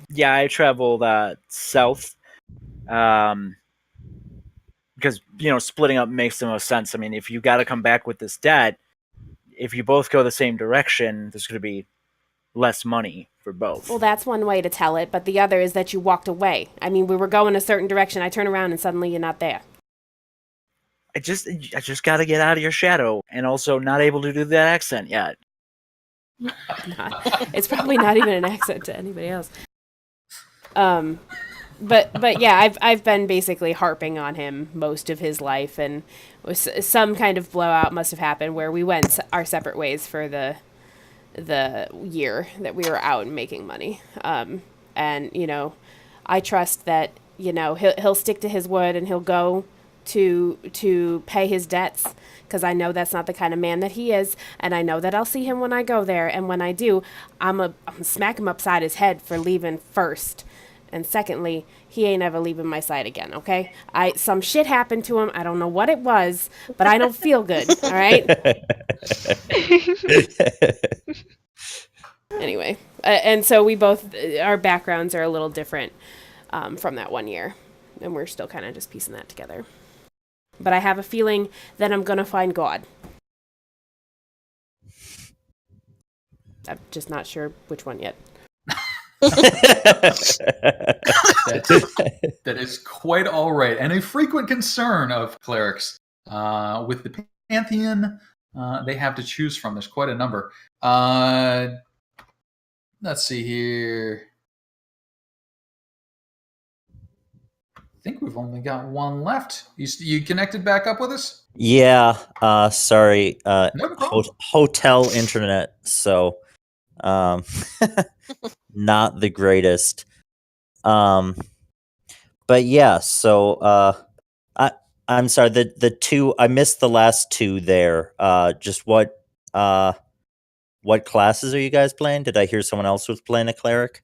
Yeah, I traveled south. Because, splitting up makes the most sense. I mean, if you got to come back with this debt, if you both go the same direction, there's going to be less money for both. Well, that's one way to tell it, but the other is that you walked away. I mean, we were going a certain direction. I turn around and suddenly you're not there. I just got to get out of your shadow, and also not able to do that accent yet. It's probably not even an accent to anybody else. But yeah, I've been basically harping on him most of his life, and some kind of blowout must have happened where we went our separate ways for the year that we were out and making money. And I trust that he'll stick to his word and he'll go to pay his debts, because I know that's not the kind of man that he is, and I know that I'll see him when I go there, and when I do, I'm smack him upside his head for leaving first. And secondly, he ain't ever leaving my side again, okay? Some shit happened to him. I don't know what it was, but I don't feel good, all right? Anyway, and so we both, our backgrounds are a little different from that 1 year, and we're still kind of just piecing that together. But I have a feeling that I'm going to find God. I'm just not sure which one yet. That is quite all right, and a frequent concern of clerics with the Pantheon. they have to choose from. There's quite a number. Let's see here. I think we've only got one left. You connected back up with us? Yeah, sorry. No problem. Hotel internet, so not the greatest. But yeah, so I'm sorry, the two I missed the last two there. Just what classes are you guys playing? Did I hear someone else was playing a cleric?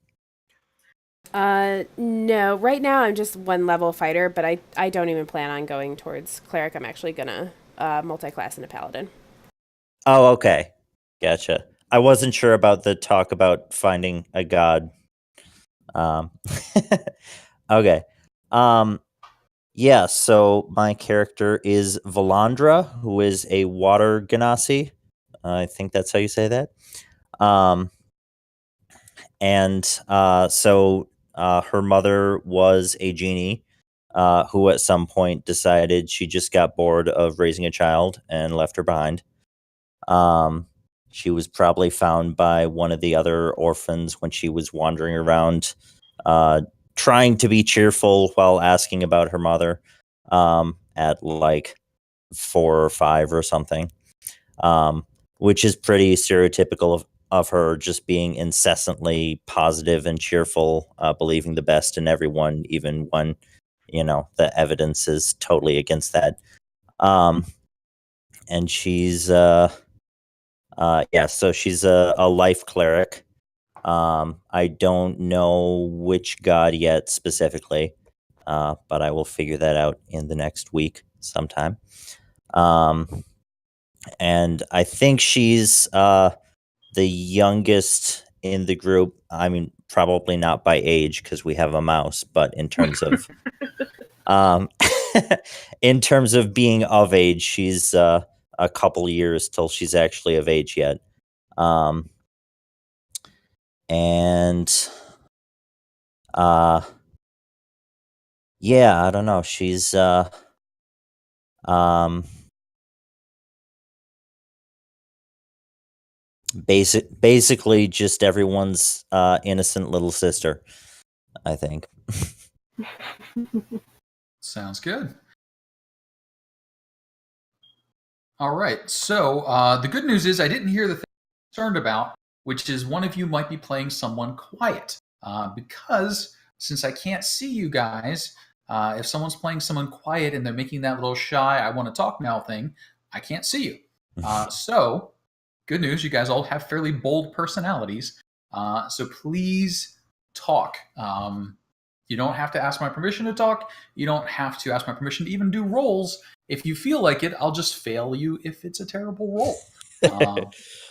No. Right now I'm just one level fighter, but I don't even plan on going towards cleric. I'm actually gonna multi-class in a paladin. Oh, okay. Gotcha. I wasn't sure about the talk about finding a god. Okay. Yeah, so my character is Valandra, who is a water genasi. I think that's how you say that. So her mother was a genie who at some point decided she just got bored of raising a child and left her behind. She was probably found by one of the other orphans when she was wandering around trying to be cheerful while asking about her mother at like 4 or 5 or something, which is pretty stereotypical of her, just being incessantly positive and cheerful, believing the best in everyone, even when, the evidence is totally against that. And she's, so she's a life cleric. I don't know which god yet specifically, but I will figure that out in the next week sometime. And I think she's the youngest in the group. I mean, probably not by age because we have a mouse, but in terms of in terms of being of age, she's a couple years till she's actually of age yet. Yeah, I don't know. She's basically just everyone's innocent little sister, I think. Sounds good. All right. So the good news is I didn't hear the thing I'm concerned about, which is one of you might be playing someone quiet. Because since I can't see you guys, if someone's playing someone quiet and they're making that little shy, I want to talk now thing, I can't see you. So good news, you guys all have fairly bold personalities. So please talk. You don't have to ask my permission to talk. You don't have to ask my permission to even do rolls. If you feel like it, I'll just fail you if it's a terrible roll.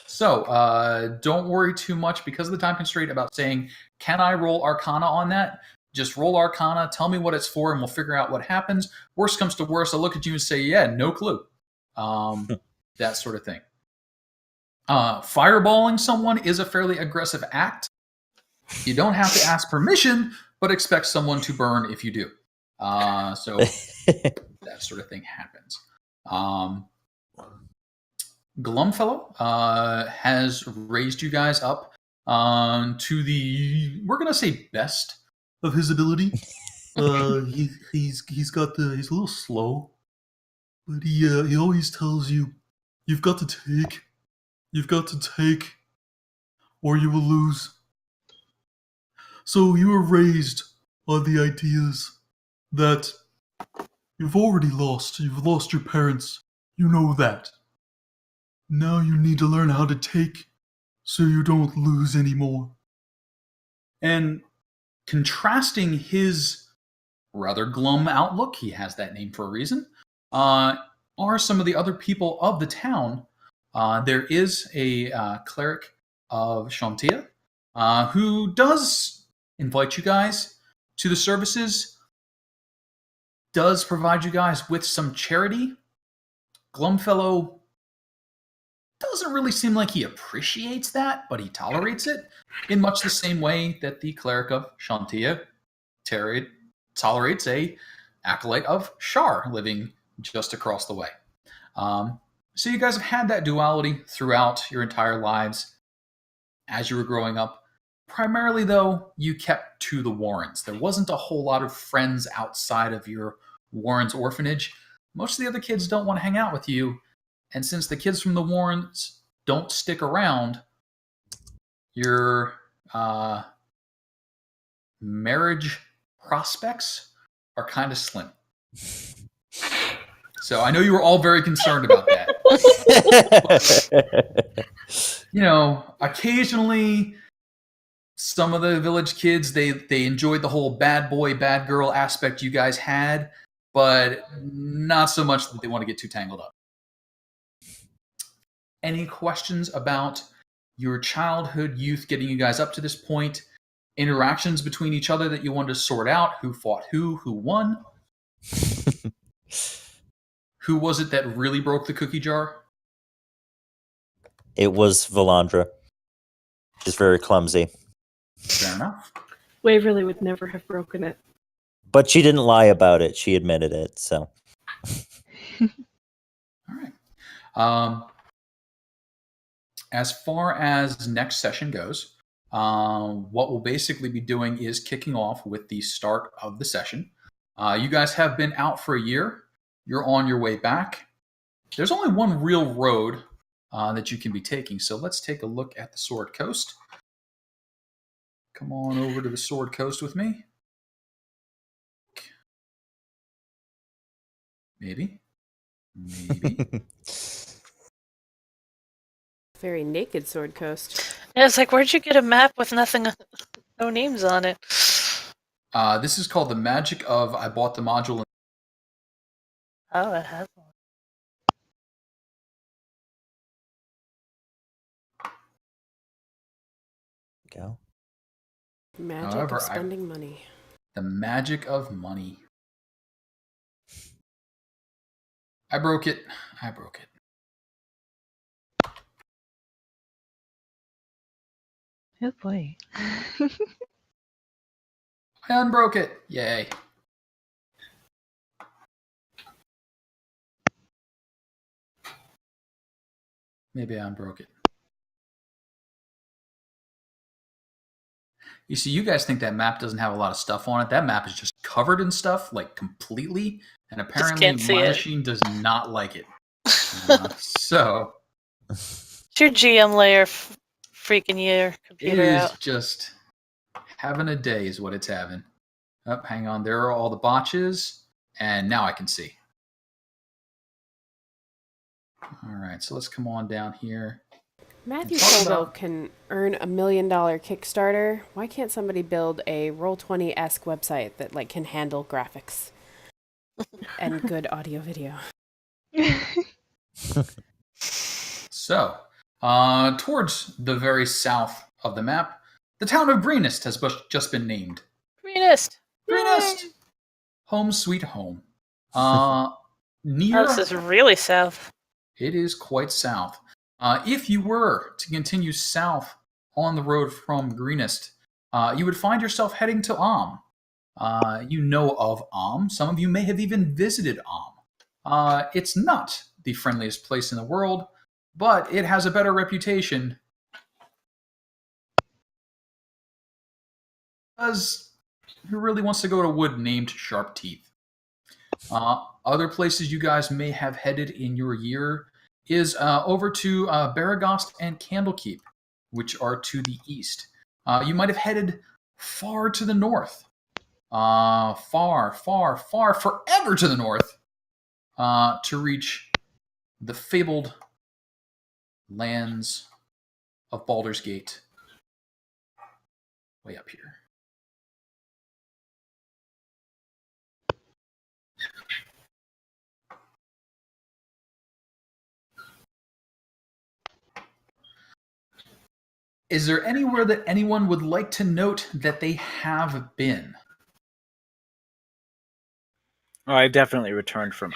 So don't worry too much because of the time constraint about saying, can I roll Arcana on that? Just roll Arcana, tell me what it's for, and we'll figure out what happens. Worst comes to worst, I'll look at you and say, yeah, no clue. That sort of thing. Fireballing someone is a fairly aggressive act. You don't have to ask permission, but expect someone to burn if you do. So that sort of thing happens. Glumfellow has raised you guys up to the, we're going to say, best of his ability. He's a little slow, but he always tells you, you've got to take, or you will lose. So you were raised on the ideas that you've already lost. You've lost your parents. You know that. Now you need to learn how to take so you don't lose anymore. And contrasting his rather glum outlook, he has that name for a reason, are some of the other people of the town. There is a cleric of Chauntea who does invite you guys to the services, does provide you guys with some charity. Glumfellow doesn't really seem like he appreciates that, but he tolerates it in much the same way that the cleric of Chauntea tolerates a acolyte of Shar living just across the way. So you guys have had that duality throughout your entire lives as you were growing up. Primarily, though, you kept to the Warrens. There wasn't a whole lot of friends outside of your Warrens orphanage. Most of the other kids don't want to hang out with you. And since the kids from the Warrens don't stick around, your marriage prospects are kind of slim. So I know you were all very concerned about that. Occasionally some of the village kids, they enjoyed the whole bad boy, bad girl aspect you guys had, but not so much that they want to get too tangled up. Any questions about your childhood, youth, getting you guys up to this point? Interactions between each other that you wanted to sort out? Who fought who won? Who was it that really broke the cookie jar? It was Valandra. She's very clumsy. Fair enough. Waverly would never have broken it. But she didn't lie about it. She admitted it, so. All right. As far as next session goes, what we'll basically be doing is kicking off with the start of the session. You guys have been out for a year. You're on your way back. There's only one real road that you can be taking, so let's take a look at the Sword Coast. Come on over to the Sword Coast with me. Maybe. Very naked Sword Coast. Yeah, it's like, where'd you get a map with nothing, no names on it? This is called the Magic of. I bought the module. Oh, it has one. Go. Magic However, of spending money. The magic of money. I broke it. Oh boy. I unbroke it. Yay. Maybe I unbroke it. You see, you guys think that map doesn't have a lot of stuff on it. That map is just covered in stuff, like completely, and apparently can't see my it. machine does not like it. So It's your GM layer freaking your it computer is out. just having a day is what it's having. Oh, hang on. There are all the botches, and now I can see. All right, so let's come on down here. Matthew Talk Colville about- can earn $1 million Kickstarter. Why can't somebody build a Roll20-esque website that can handle graphics and good audio video? So, towards the very south of the map, the town of Greenest has just been named. Greenest! Greenest! Home sweet home. Near... Oh, this is really south. It is quite south. If you were to continue south on the road from Greenest, you would find yourself heading to You know of Some of you may have even visited It's not the friendliest place in the world, but it has a better reputation. Because who really wants to go to wood named Sharp Teeth? Other places you guys may have headed in your year is over to Baragost and Candlekeep, which are to the east. You might have headed far to the north. Far, forever to the north to reach the fabled lands of Baldur's Gate. Way up here. Is there anywhere that anyone would like to note that they have been? Oh, I definitely returned from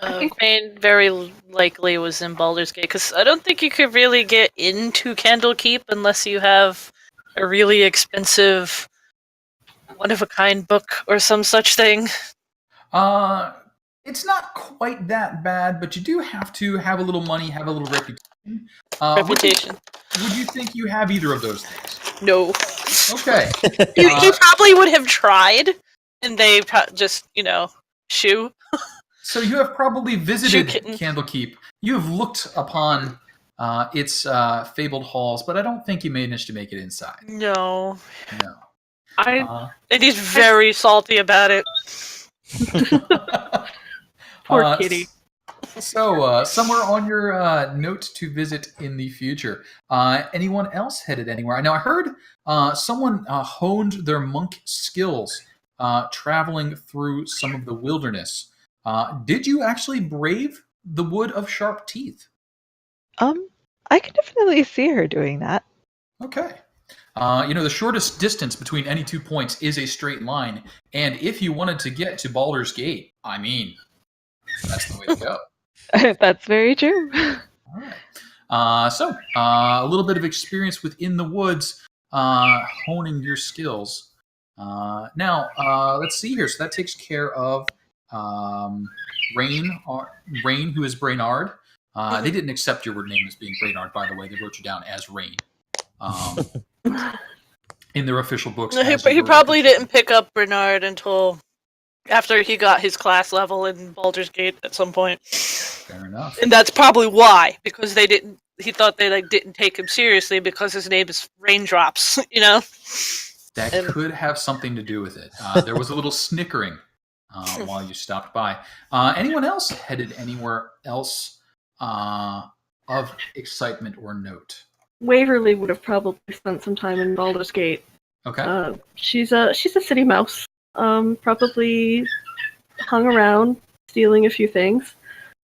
Crane very likely was in Baldur's Gate, because I don't think you could really get into Candlekeep unless you have a really expensive one-of-a-kind book or some such thing. It's not quite that bad, but you do have to have a little money, have a little reputation. Would you think you have either of those things? No. Okay. You probably would have tried, and they just, shoo. So you have probably visited Candlekeep. You have looked upon its fabled halls, but I don't think you managed to make it inside. No. No. And he's very salty about it. Poor kitty. So, somewhere on your note to visit in the future, anyone else headed anywhere? Now, I heard someone honed their monk skills traveling through some of the wilderness. Did you actually brave the wood of sharp teeth? I can definitely see her doing that. Okay. The shortest distance between any 2 points is a straight line, and if you wanted to get to Baldur's Gate, I mean, that's the way to go. That's very true. All right. So, a little bit of experience within the woods, honing your skills. Now, let's see here. So that takes care of Rain, who is Brainard. They didn't accept your name as being Brainard, by the way. They wrote you down as Rain. In their official books. No, he probably didn't pick up Bernard until after he got his class level in Baldur's Gate at some point. Fair enough. And that's probably why, because he thought they didn't take him seriously because his name is Raindrops, That could have something to do with it. There was a little snickering while you stopped by. Anyone else headed anywhere else of excitement or note? Waverly would have probably spent some time in Baldur's Gate. Okay. She's a city mouse. Probably hung around, stealing a few things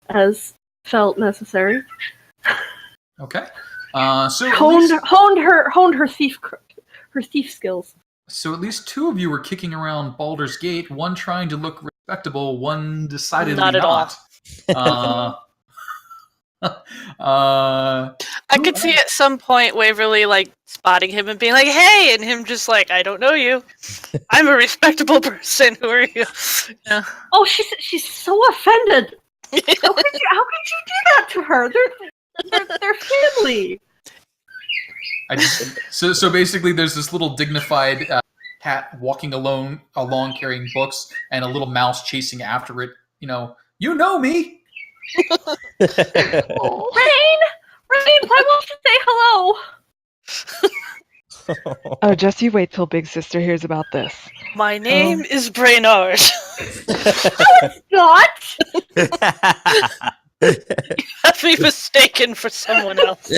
as felt necessary. Okay. So honed her thief skills. So at least two of you were kicking around Baldur's Gate. One trying to look respectable. One decidedly not. At all. I could see at some point Waverly spotting him and being like, "Hey," and him just I don't know you. I'm a respectable person. Who are you? Yeah. Oh, she's so offended. How could you do that to her? They're family. So basically, there's this little dignified cat walking along carrying books, and a little mouse chasing after it. You know me. Rain, why won't you say hello? Oh, just you wait till Big Sister hears about this. My name is Brainard. Not. You have me mistaken for someone else.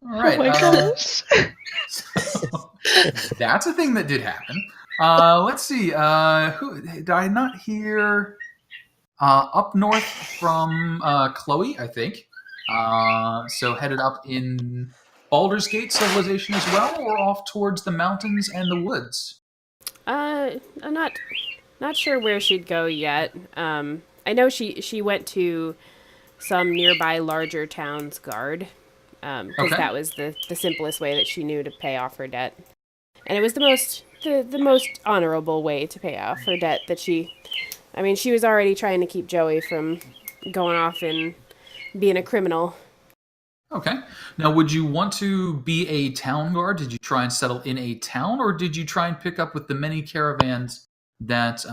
All right. Oh my gosh. So, that's a thing that did happen. Let's see. Who did I not hear? Up north from Chloe, I think. So headed up in Baldur's Gate civilization as well, or off towards the mountains and the woods. I'm not sure where she'd go yet. I know she went to some nearby larger town's guard, because that was the simplest way that she knew to pay off her debt, and it was the most honorable way to pay off her debt that she was already trying to keep Joey from going off and being a criminal. Okay. Now, would you want to be a town guard? Did you try and settle in a town, or did you try and pick up with the many caravans that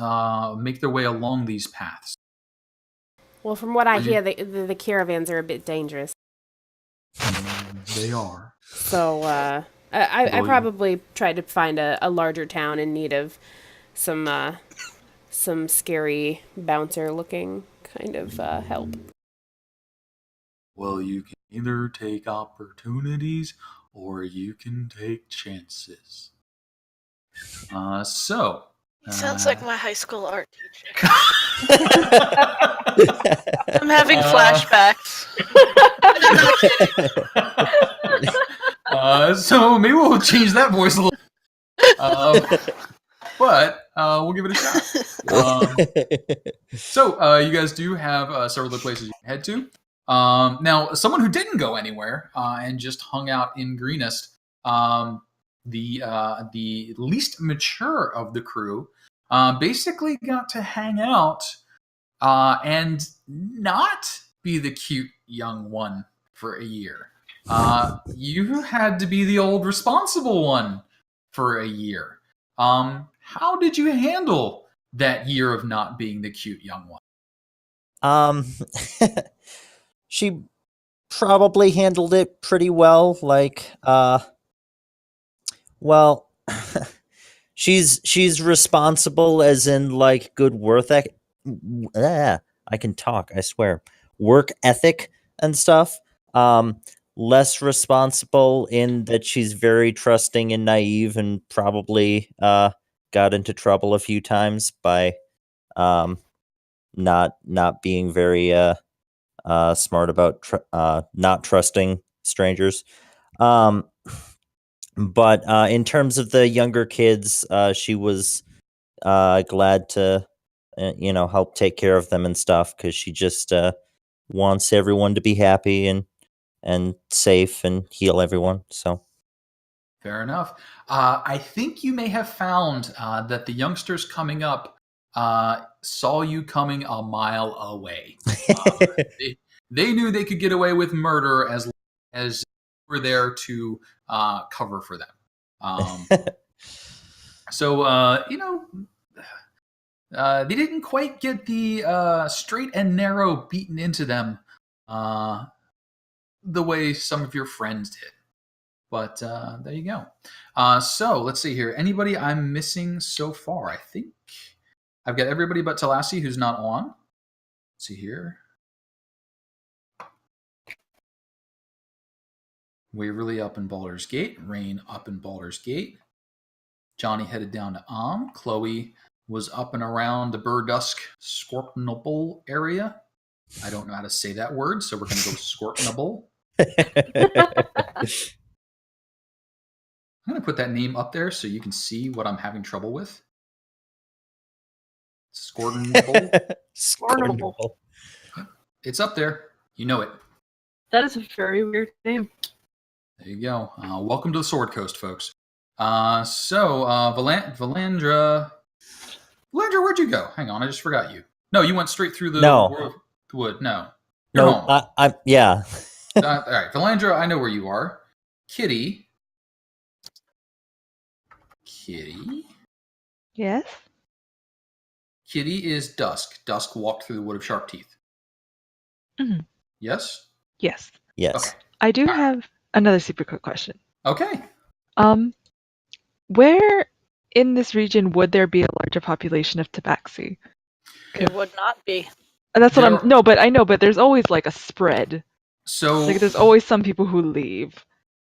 make their way along these paths? Well, from what I hear, the caravans are a bit dangerous. They are. So, I probably tried to find a larger town in need of some scary bouncer-looking kind of help. Well, you can either take opportunities or you can take chances. Sounds like my high school art teacher. I'm having flashbacks. So maybe we'll change that voice a little. But we'll give it a shot. So you guys do have several other places you can head to. Now, someone who didn't go anywhere and just hung out in Greenest, the least mature of the crew, basically got to hang out and not be the cute young one for a year. You had to be the old responsible one for a year. How did you handle that year of not being the cute young one? She probably handled it pretty well. Like, well, she's responsible as in like good I can talk, I swear. Work ethic and stuff. Less responsible in that she's very trusting and naive and probably got into trouble a few times by not being very smart about not trusting strangers. But in terms of the younger kids, she was glad to help take care of them and stuff, because she just wants everyone to be happy and safe and heal everyone. So fair enough. I think you may have found that the youngsters coming up saw you coming a mile away. They knew they could get away with murder as long as you were there to cover for them. So they didn't quite get the straight and narrow beaten into them the way some of your friends did. But there you go. So let's see here. Anybody I'm missing so far? I think I've got everybody but Talassi, who's not on. Let's see here. Waverly up in Baldur's Gate. Rain up in Baldur's Gate. Johnny headed down to Chloe was up and around the Burdusk Scorpionable area. I don't know how to say that word, so we're going to go Scorpionable. I'm going to put that name up there so you can see what I'm having trouble with. Scorpionable. Scornable. It's up there. You know it. That is a very weird name. There you go. Welcome to the Sword Coast, folks. Valandra. Valandra, where'd you go? Hang on, I just forgot you. No, you went straight through the wood. No. You're home. Yeah. All right, Valandra, I know where you are. Kitty. Yes? Kitty is Dusk. Dusk walked through the wood of sharp teeth. Mhm. Yes? Yes. Yes. Okay. I do have another super quick question. Okay. Where in this region would there be a larger population of tabaxi? It would not be. That's what but there's always like a spread. So Like there's always some people who leave.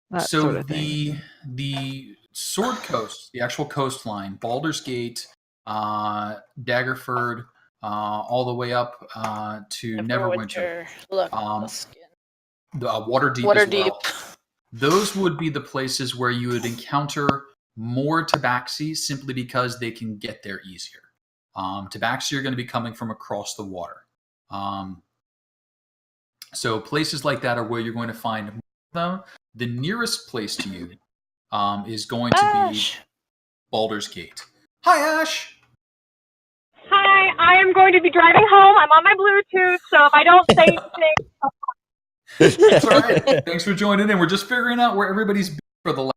That sort of thing. The Sword Coast, the actual coastline, Baldur's Gate, Daggerford, all the way up to Neverwinter. Look, the Waterdeep. Waterdeep. Well. Those would be the places where you would encounter more tabaxi simply because they can get there easier. Tabaxi are going to be coming from across the water. So places like that are where you're going to find them. The nearest place to you is going to be Baldur's Gate. Hi, Ash! Hi, I am going to be driving home. I'm on my Bluetooth, so if I don't say anything... That's all right. Thanks for joining in. We're just figuring out where everybody's been for the last...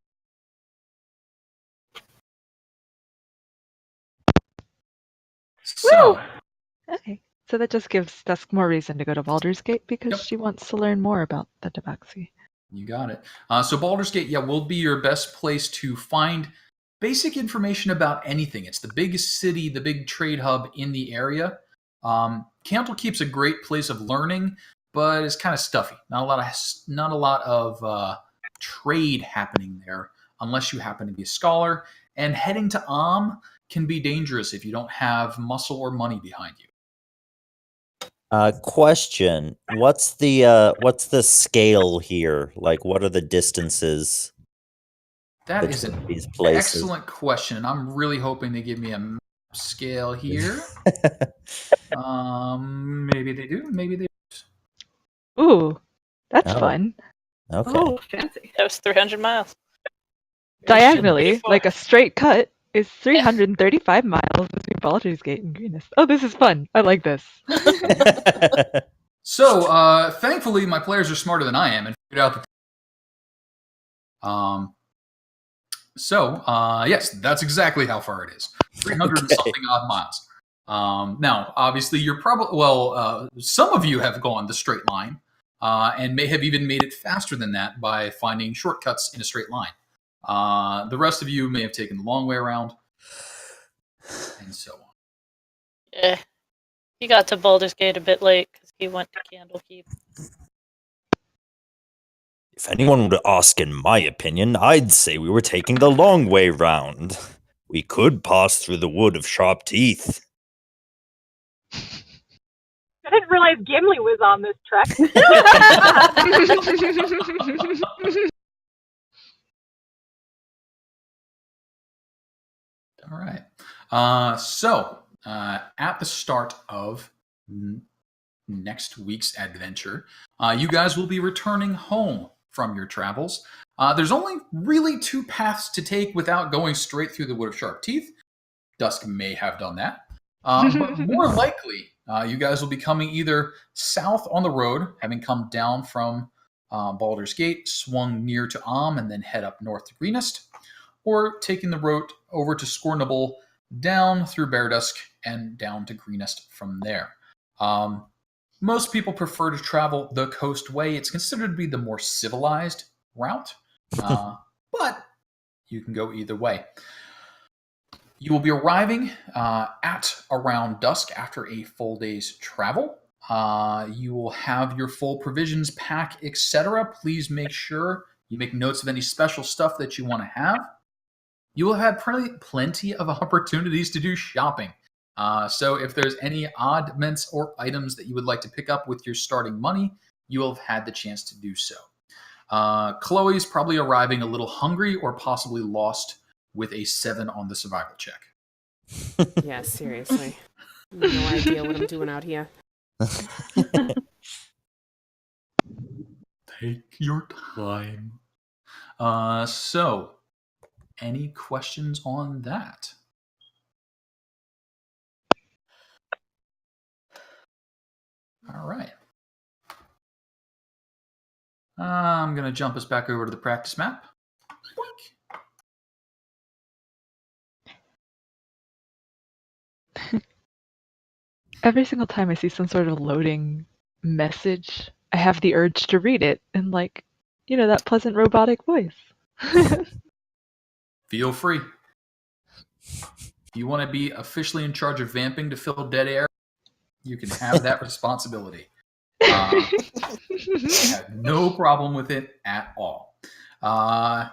So... Okay. So that just gives Dusk more reason to go to Baldur's Gate because she wants to learn more about the tabaxi. You got it. So Baldur's Gate, will be your best place to find basic information about anything. It's the biggest city, the big trade hub in the area. Candlekeep's a great place of learning, but it's kind of stuffy. Not a lot of trade happening there unless you happen to be a scholar. And heading to can be dangerous if you don't have muscle or money behind you. Question: what's the scale here? Like, what are the distances? That is an these places? Excellent question, and I'm really hoping they give me a map scale here. Maybe they do. Maybe they don't. Ooh, that's fun. Okay. Oh, fancy. That was 300 miles. Diagonally, like a straight cut. is 335 miles between Baldur's Gate and Greenest. Oh, this is fun. I like this. So, thankfully, my players are smarter than I am and figured out that. Yes, that's exactly how far it is. 300 and something odd miles. Now, obviously, you're probably some of you have gone the straight line, and may have even made it faster than that by finding shortcuts in a straight line. The rest of you may have taken the long way around, and so on. Yeah. He got to Baldur's Gate a bit late because he went to Candlekeep. If anyone would ask in my opinion, I'd say we were taking the long way round. We could pass through the wood of sharp teeth. I didn't realize Gimli was on this trek. All right. At the start of next week's adventure, you guys will be returning home from your travels. There's only really 2 paths to take without going straight through the Wood of Sharp Teeth. Dusk may have done that. But more likely, you guys will be coming either south on the road, having come down from Baldur's Gate, swung near to and then head up north to Greenest, or taking the road over to Scornable, down through Bear Dusk, and down to Greenest from there. Most people prefer to travel the coast way. It's considered to be the more civilized route, but you can go either way. You will be arriving at around dusk after a full day's travel. You will have your full provisions pack, etc. Please make sure you make notes of any special stuff that you want to have. You will have plenty of opportunities to do shopping. So if there's any oddments or items that you would like to pick up with your starting money, you will have had the chance to do so. Chloe's probably arriving a little hungry or possibly lost with a 7 on the survival check. Yeah, seriously. No idea what I'm doing out here. Take your time. Any questions on that? All right. I'm going to jump us back over to the practice map. Boink. Every single time I see some sort of loading message, I have the urge to read it in, that pleasant robotic voice. Feel free. If you want to be officially in charge of vamping to fill dead air, you can have that responsibility. I have no problem with it at all. A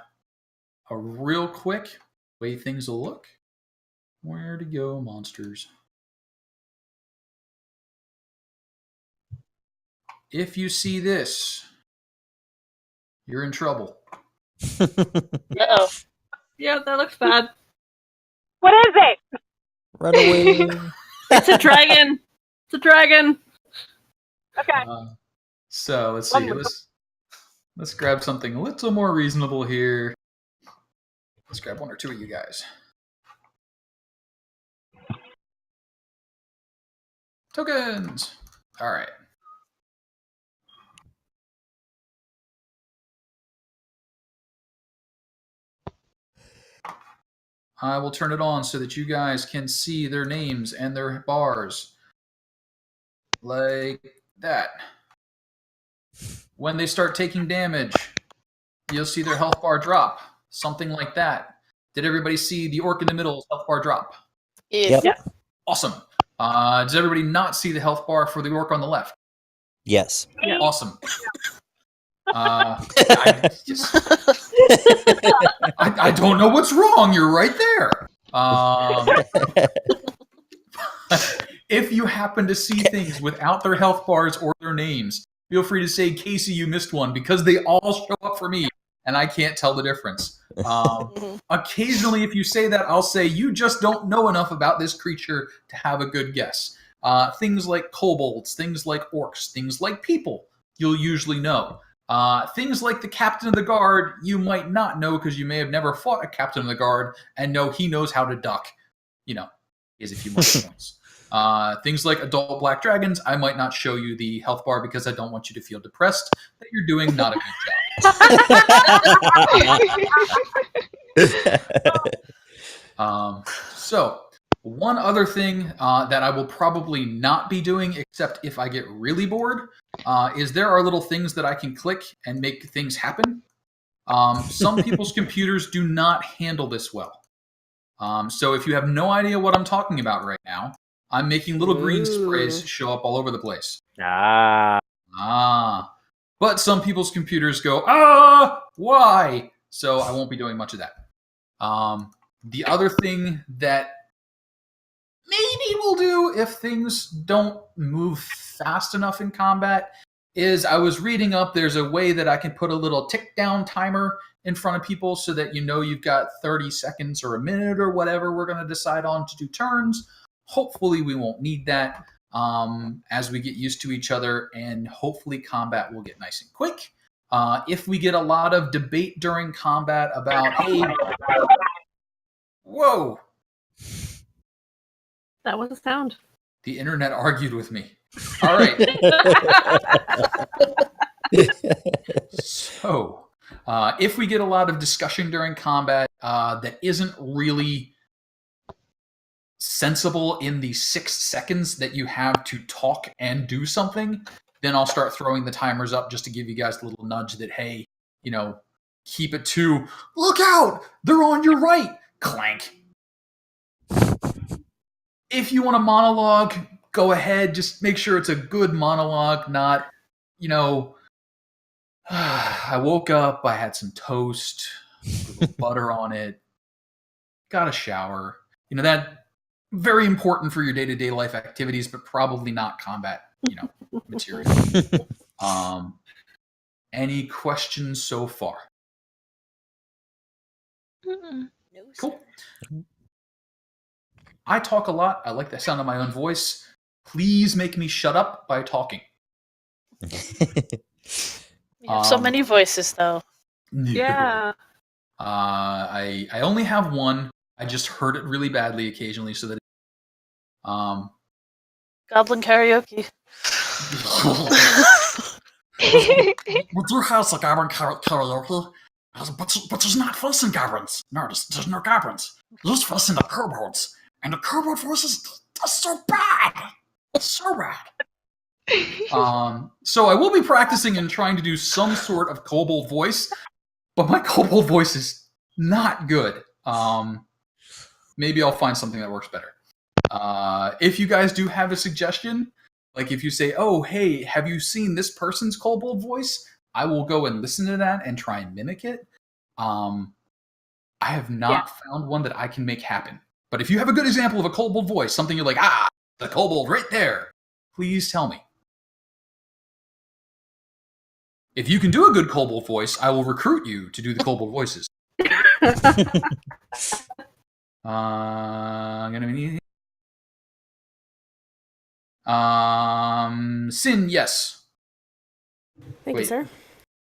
real quick way things will look. Where to go, monsters? If you see this, you're in trouble. Uh-oh. Yeah, that looks bad. What is it? Run away. It's a dragon. It's a dragon. Okay. So let's see. Let's grab something a little more reasonable here. Let's grab 1 or 2 of you guys. Tokens. All right. I will turn it on so that you guys can see their names and their bars. Like that. When they start taking damage, you'll see their health bar drop. Something like that. Did everybody see the orc in the middle's health bar drop? Yes. Yep. Awesome. Does everybody not see the health bar for the orc on the left? Yes. Yeah. Awesome. I don't know what's wrong. You're right there. If you happen to see things without their health bars or their names, feel free to say, Casey, you missed one, because they all show up for me, and I can't tell the difference. Occasionally, if you say that, I'll say, you just don't know enough about this creature to have a good guess. Things like kobolds, things like orcs, things like people, you'll usually know. Things like the captain of the guard, you might not know because you may have never fought a captain of the guard and know he knows how to duck. He has a few more points. Things like adult black dragons, I might not show you the health bar because I don't want you to feel depressed that you're doing not a good job. So, one other thing that I will probably not be doing, except if I get really bored, is there are little things that I can click and make things happen. Some people's computers do not handle this well. So if you have no idea what I'm talking about right now, I'm making little green sprays show up all over the place. But some people's computers go, why? So I won't be doing much of that. The other thing that maybe we'll do if things don't move fast enough in combat is I was reading up, there's a way that I can put a little tick down timer in front of people so that you've got 30 seconds or a minute or whatever we're going to decide on to do turns. Hopefully we won't need that as we get used to each other, and hopefully combat will get nice and quick. If we get a lot of debate during combat about, hey, whoa, That was a sound. the internet argued with me. All right. So, if we get a lot of discussion during combat that isn't really sensible in the 6 seconds that you have to talk and do something, then I'll start throwing the timers up just to give you guys a little nudge that, hey, keep it to, look out, they're on your right, clank. If you want a monologue, go ahead. Just make sure it's a good monologue, not, I woke up, I had some toast, a little butter on it, got a shower. That very important for your day-to-day life activities, but probably not combat, material. Any questions so far? No, cool. I talk a lot. I like the sound of my own voice. Please make me shut up by talking. You have so many voices, though. Yeah. I only have one. I just heard it really badly occasionally, so that. Goblin karaoke. We do have a goblin karaoke, but there's not fuss in goblins. No, there's no goblins. There's fuss in the kobolds. And the kobold voices, that's so bad. So bad. So I will be practicing and trying to do some sort of kobold voice, but my kobold voice is not good. Maybe I'll find something that works better. If you guys do have a suggestion, like if you say, oh, hey, have you seen this person's kobold voice? I will go and listen to that and try and mimic it. I have not found one that I can make happen. But if you have a good example of a kobold voice, something you're like, the kobold right there, please tell me. If you can do a good kobold voice, I will recruit you to do the kobold voices. I'm gonna need. Sin, yes. Thank you, sir.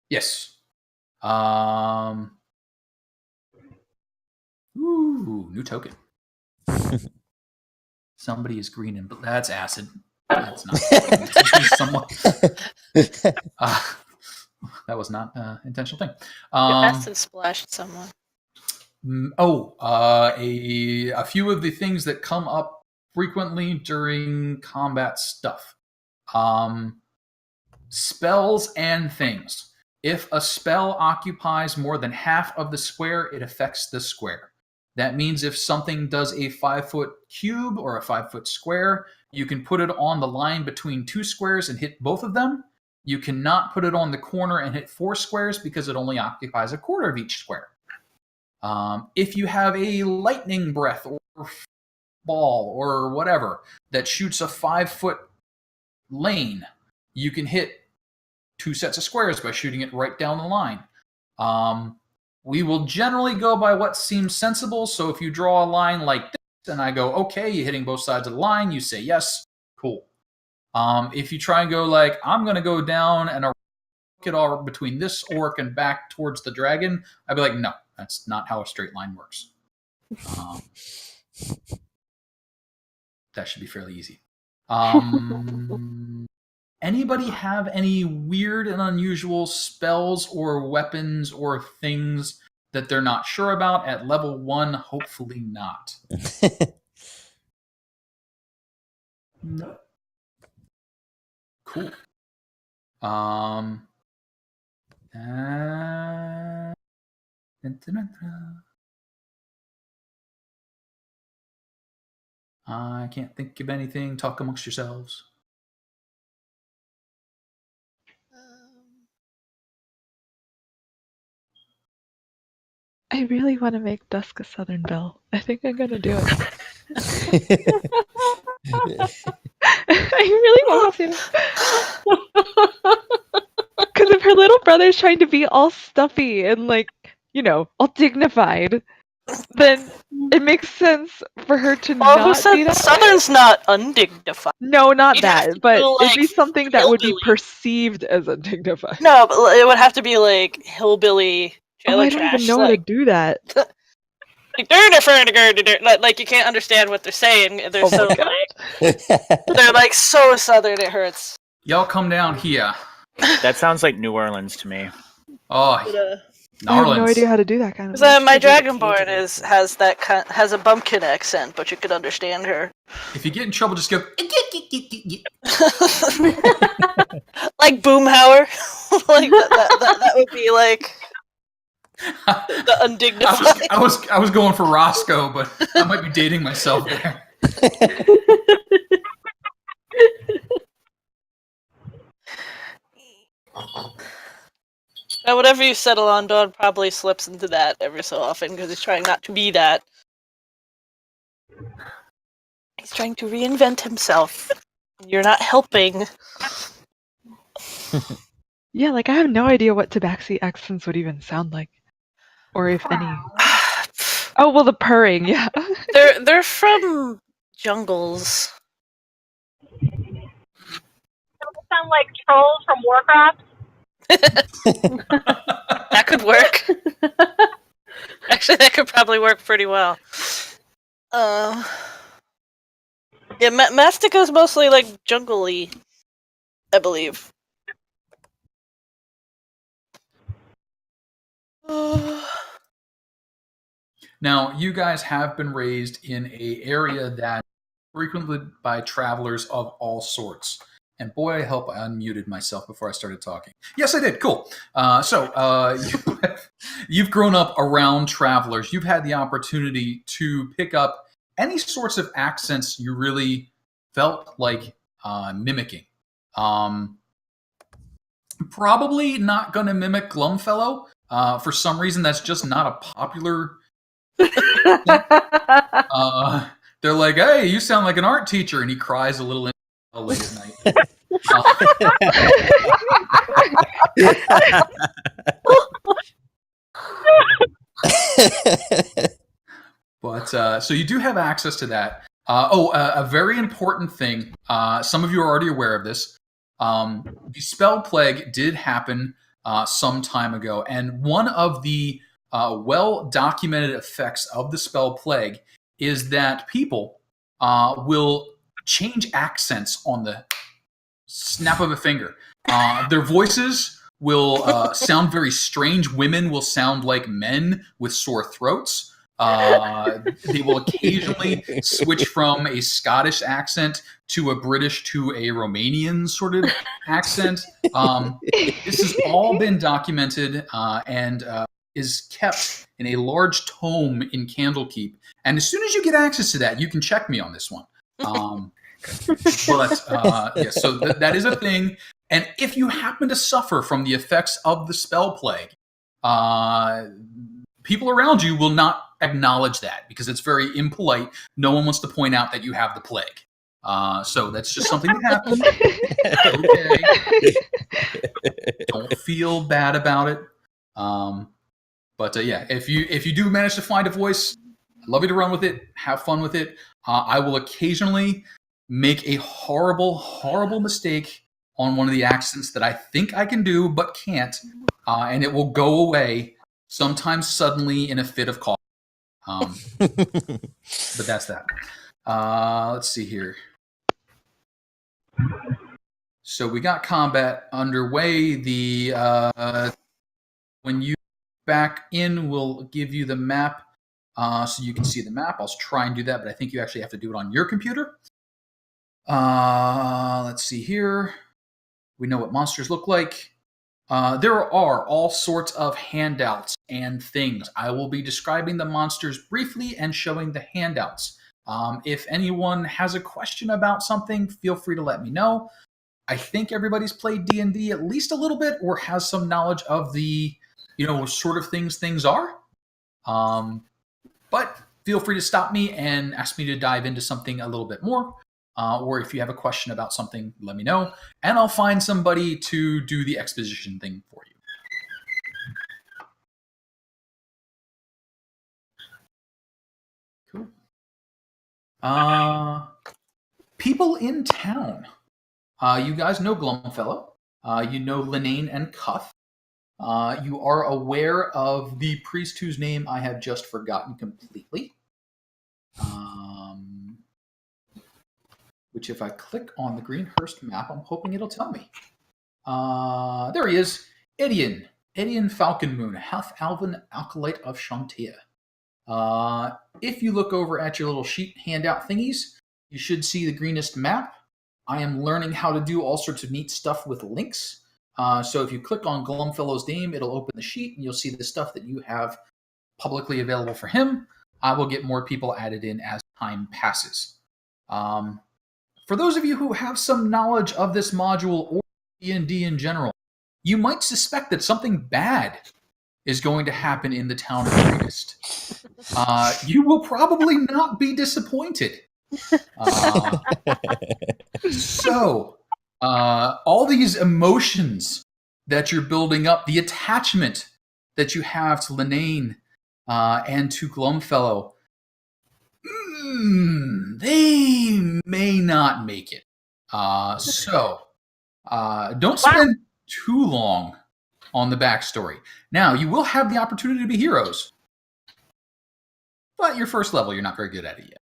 Yes. Ooh, new token. Somebody is green and that's acid. That's not. That was not an intentional thing. Acid splashed someone. A few of the things that come up frequently during combat stuff. Spells and things. If a spell occupies more than half of the square, it affects the square. That means if something does a 5-foot cube or a 5-foot square, you can put it on the line between 2 squares and hit both of them. You cannot put it on the corner and hit 4 squares because it only occupies a quarter of each square. If you have a lightning breath or ball or whatever that shoots a 5-foot lane, you can hit 2 sets of squares by shooting it right down the line. We will generally go by what seems sensible. So if you draw a line like this and I go, okay, you're hitting both sides of the line, you say yes, cool. If you try and go like, I'm going to go down and it all between this orc and back towards the dragon, I'd be like, no, that's not how a straight line works. That should be fairly easy. Anybody have any weird and unusual spells or weapons or things that they're not sure about at level 1? Hopefully not. No. Cool. I can't think of anything. Talk amongst yourselves. I really want to make Dusk a Southern Belle. I think I'm gonna do it. I really want to. Because if her little brother's trying to be all stuffy and all dignified, then it makes sense for her to Well, who not said be that Southern's not undignified? No, not You'd have that, to but do, it'd be like, something that would be hillbilly. perceived as undignified. No, but it would have to be like hillbilly trailer I don't trash. even know how to do that. Like you can't understand what they're saying. They're so my God. they're like so southern it hurts. Y'all come down here. That sounds like New Orleans to me. Oh, I have Narlands. no idea how to do that kind of My dragonborn has a bumpkin accent, but you could understand her. If you get in trouble, just go. Like Boomhauer, like that would be like the undignified. I was going for Roscoe, but I might be dating myself there. Now, whatever you settle on, Dawn probably slips into that every so often because he's trying not to be that. He's trying to reinvent himself. You're not helping. Yeah, I have no idea what Tabaxi accents would even sound like. Or if any. Oh, well, the purring, yeah. They're from jungles. Sound like trolls from Warcraft. That could work. Actually, that could probably work pretty well. Yeah, Mastica's mostly jungle-y, I believe. Now, you guys have been raised in an area that frequented by travelers of all sorts. And boy, I hope I unmuted myself before I started talking. Yes, I did. Cool. You've grown up around travelers. You've had the opportunity to pick up any sorts of accents you really felt like mimicking. Probably not going to mimic Glumfellow. For some reason, that's just not a popular they're like, hey, you sound like an art teacher, and he cries a little late at night. But so you do have access to that. A very important thing. Some of you are already aware of this. The spell plague did happen some time ago, and one of the well-documented effects of the spell plague is that people will change accents on the snap of a finger. Their voices will sound very strange. Women will sound like men with sore throats. They will occasionally switch from a Scottish accent to a British to a Romanian sort of accent. This has all been documented and is kept in a large tome in Candlekeep. And as soon as you get access to that, you can check me on this one. So that is a thing. And if you happen to suffer from the effects of the spell plague, people around you will not acknowledge that because it's very impolite. No one wants to point out that you have the plague. So that's just something that happens. Okay. Don't feel bad about it. But if you do manage to find a voice, I'd love you to run with it. Have fun with it. I will occasionally make a horrible, horrible mistake on one of the accents that I think I can do but can't, and it will go away sometimes suddenly in a fit of cough. But that's that. Let's see here. So we got combat underway. When you back in, we'll give you the map so you can see the map. I'll try and do that, but I think you actually have to do it on your computer. Let's see here. We know what monsters look like. There are all sorts of handouts and things. I will be describing the monsters briefly and showing the handouts. If anyone has a question about something, feel free to let me know. I think everybody's played D&D at least a little bit or has some knowledge of the, sort of things are. But feel free to stop me and ask me to dive into something a little bit more. Or if you have a question about something, let me know. And I'll find somebody to do the exposition thing for you. Cool. People in town. You guys know Glumfellow. You know Linane and Cuth. You are aware of the priest whose name I have just forgotten completely. Which if I click on the Greenhurst map, I'm hoping it'll tell me. There he is. Edion Falconmoon, half-elven acolyte of Chauntea. If you look over at your little sheet handout thingies, you should see the Greenest map. I am learning how to do all sorts of neat stuff with links. So if you click on Glumfellow's name, it'll open the sheet, and you'll see the stuff that you have publicly available for him. I will get more people added in as time passes. For those of you who have some knowledge of this module or D&D in general, you might suspect that something bad is going to happen in the town of Greenest. You will probably not be disappointed. So, all these emotions that you're building up, the attachment that you have to Linane and to Glumfellow, they may not make it. So, don't spend too long on the backstory. Now, you will have the opportunity to be heroes, but your first level, you're not very good at it yet.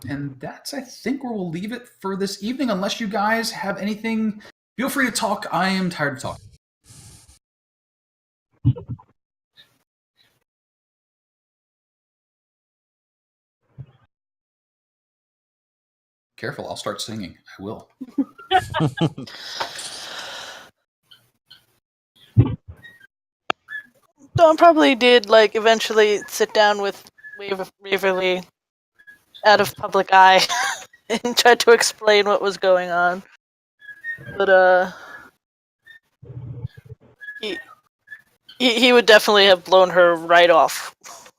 And that's, I think, where we'll leave it for this evening. Unless you guys have anything, feel free to talk. I am tired of talking. Careful, I'll start singing. I will. Don probably did, eventually sit down with Waverly out of public eye and tried to explain what was going on. But, he would definitely have blown her right off,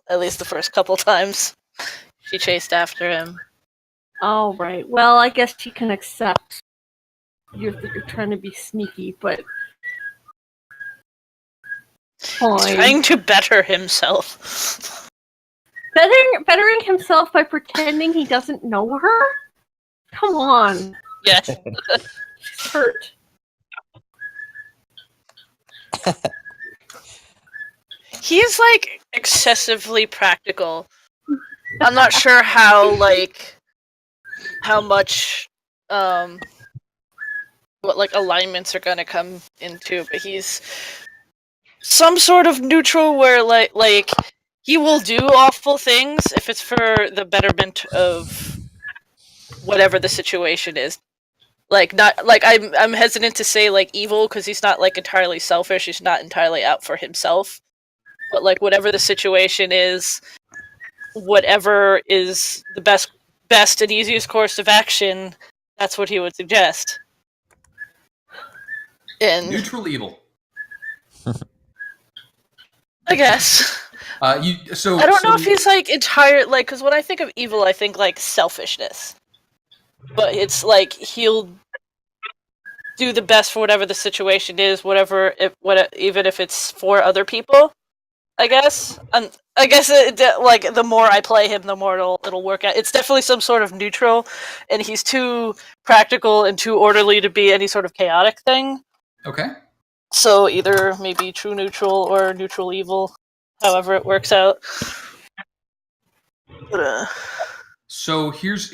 at least the first couple times she chased after him. All right. Well, I guess you can accept you're trying to be sneaky, but fine. He's trying to better himself. Bettering himself by pretending he doesn't know her? Come on. Yes. She's hurt. He's, excessively practical. I'm not sure how much, what, alignments are gonna come into, but he's some sort of neutral where, he will do awful things if it's for the betterment of whatever the situation is. I'm hesitant to say, evil, because he's not, entirely selfish, he's not entirely out for himself. But, whatever the situation is, whatever is the best and easiest course of action, that's what he would suggest. And Neutral evil. I guess. I don't know if he's entire because when I think of evil, I think selfishness. But it's he'll do the best for whatever the situation is, even if it's for other people. I guess I guess like the more I play him, the more it'll work out. It's definitely some sort of neutral, and he's too practical and too orderly to be any sort of chaotic thing. Okay. So either maybe true neutral or neutral evil, however it works out. But, So here's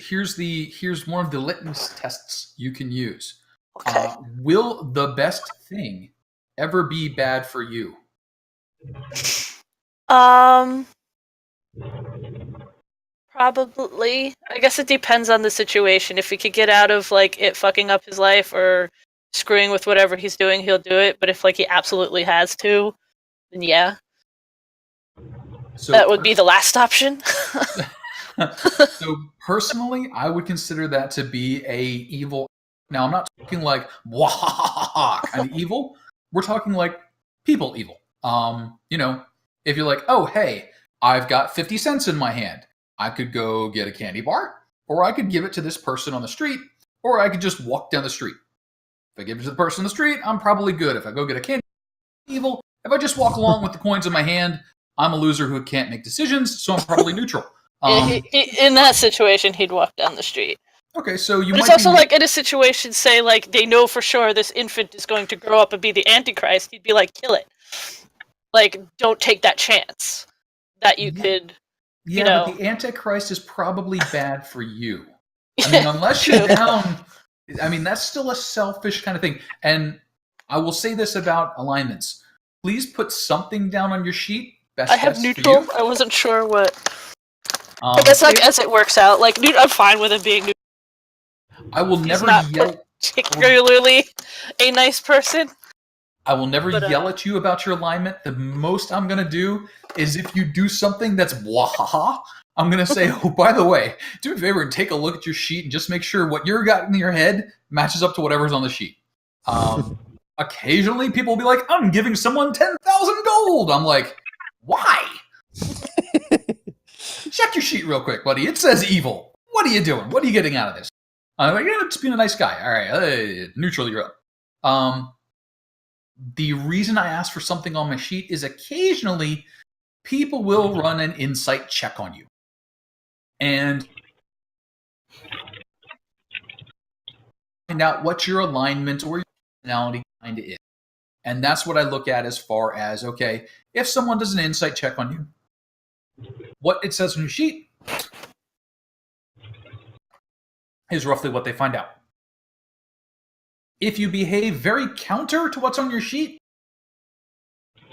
one of the litmus tests you can use. okay. Will the best thing ever be bad for you? Probably. I guess it depends on the situation. If he could get out of like it fucking up his life or screwing with whatever he's doing, he'll do it. But if like he absolutely has to, then yeah, So that would be the last option. So personally, I would consider that to be a evil. Now I'm not talking like kind of evil. We're talking like people evil. If you're like, oh hey, I've got 50 cents in my hand, I could go get a candy bar, or I could give it to this person on the street, or I could just walk down the street. If I give it to the person on the street, I'm probably good. If I go get a candy bar, evil. If I just walk along with the coins in my hand, I'm a loser who can't make decisions, so I'm probably neutral. In that situation, he'd walk down the street. Okay, so you But might it's also be, like in a situation, say like they know for sure this infant is going to grow up and be the Antichrist. He'd be like, kill it. Like, don't take that chance that you could. Yeah, but the Antichrist is probably bad for you. I mean, unless you're down. I mean, that's still a selfish kind of thing. And I will say this about alignments: please put something down on your sheet. Best I have test neutral. for you. I wasn't sure what. I guess like as it works out, like I'm fine with it being neutral. I will He's never not yell. particularly a nice person. I will never But, yell at you about your alignment. The most I'm gonna do is if you do something that's wahaha, I'm gonna say, oh, by the way, do me a favor and take a look at your sheet and just make sure what you got in your head matches up to whatever's on the sheet. Occasionally, people will be like, I'm giving someone 10,000 gold. I'm like, why? Check your sheet real quick, buddy. It says evil. What are you doing? What are you getting out of this? I'm like, yeah, just being a nice guy. All right, hey, neutral, you're up. The reason I ask for something on my sheet is occasionally people will run an insight check on you. And find out what your alignment or your personality kind of is. And that's what I look at as far as, okay, if someone does an insight check on you, what it says on your sheet is roughly what they find out. If you behave very counter to what's on your sheet,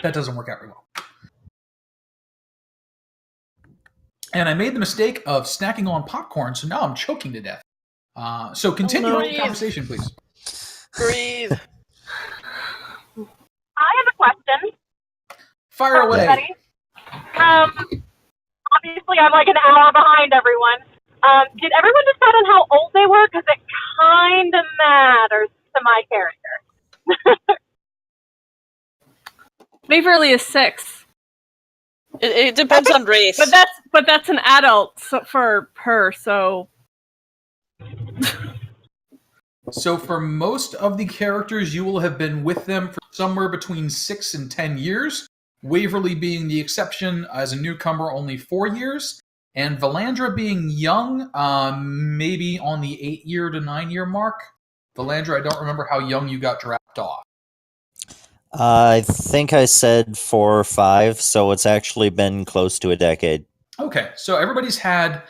that doesn't work out very well. And I made the mistake of snacking on popcorn, so now I'm choking to death. So continue the conversation, please. Breathe. I have a question. Fire away. Everybody. Obviously, I'm like an hour behind everyone. Did everyone decide on how old they were? Because it kind of matters to my character. Waverly is 6, It depends on race. but that's an adult for her. So So for most of the characters, you will have been with them for somewhere between 6 and 10 years. Waverly being the exception, as a newcomer, only 4 years. And Valandra being young, maybe on the 8-year to 9-year mark. Valandra, I don't remember how young you got dropped off. I think I said 4 or 5, so it's actually been close to a decade. Okay, so everybody's had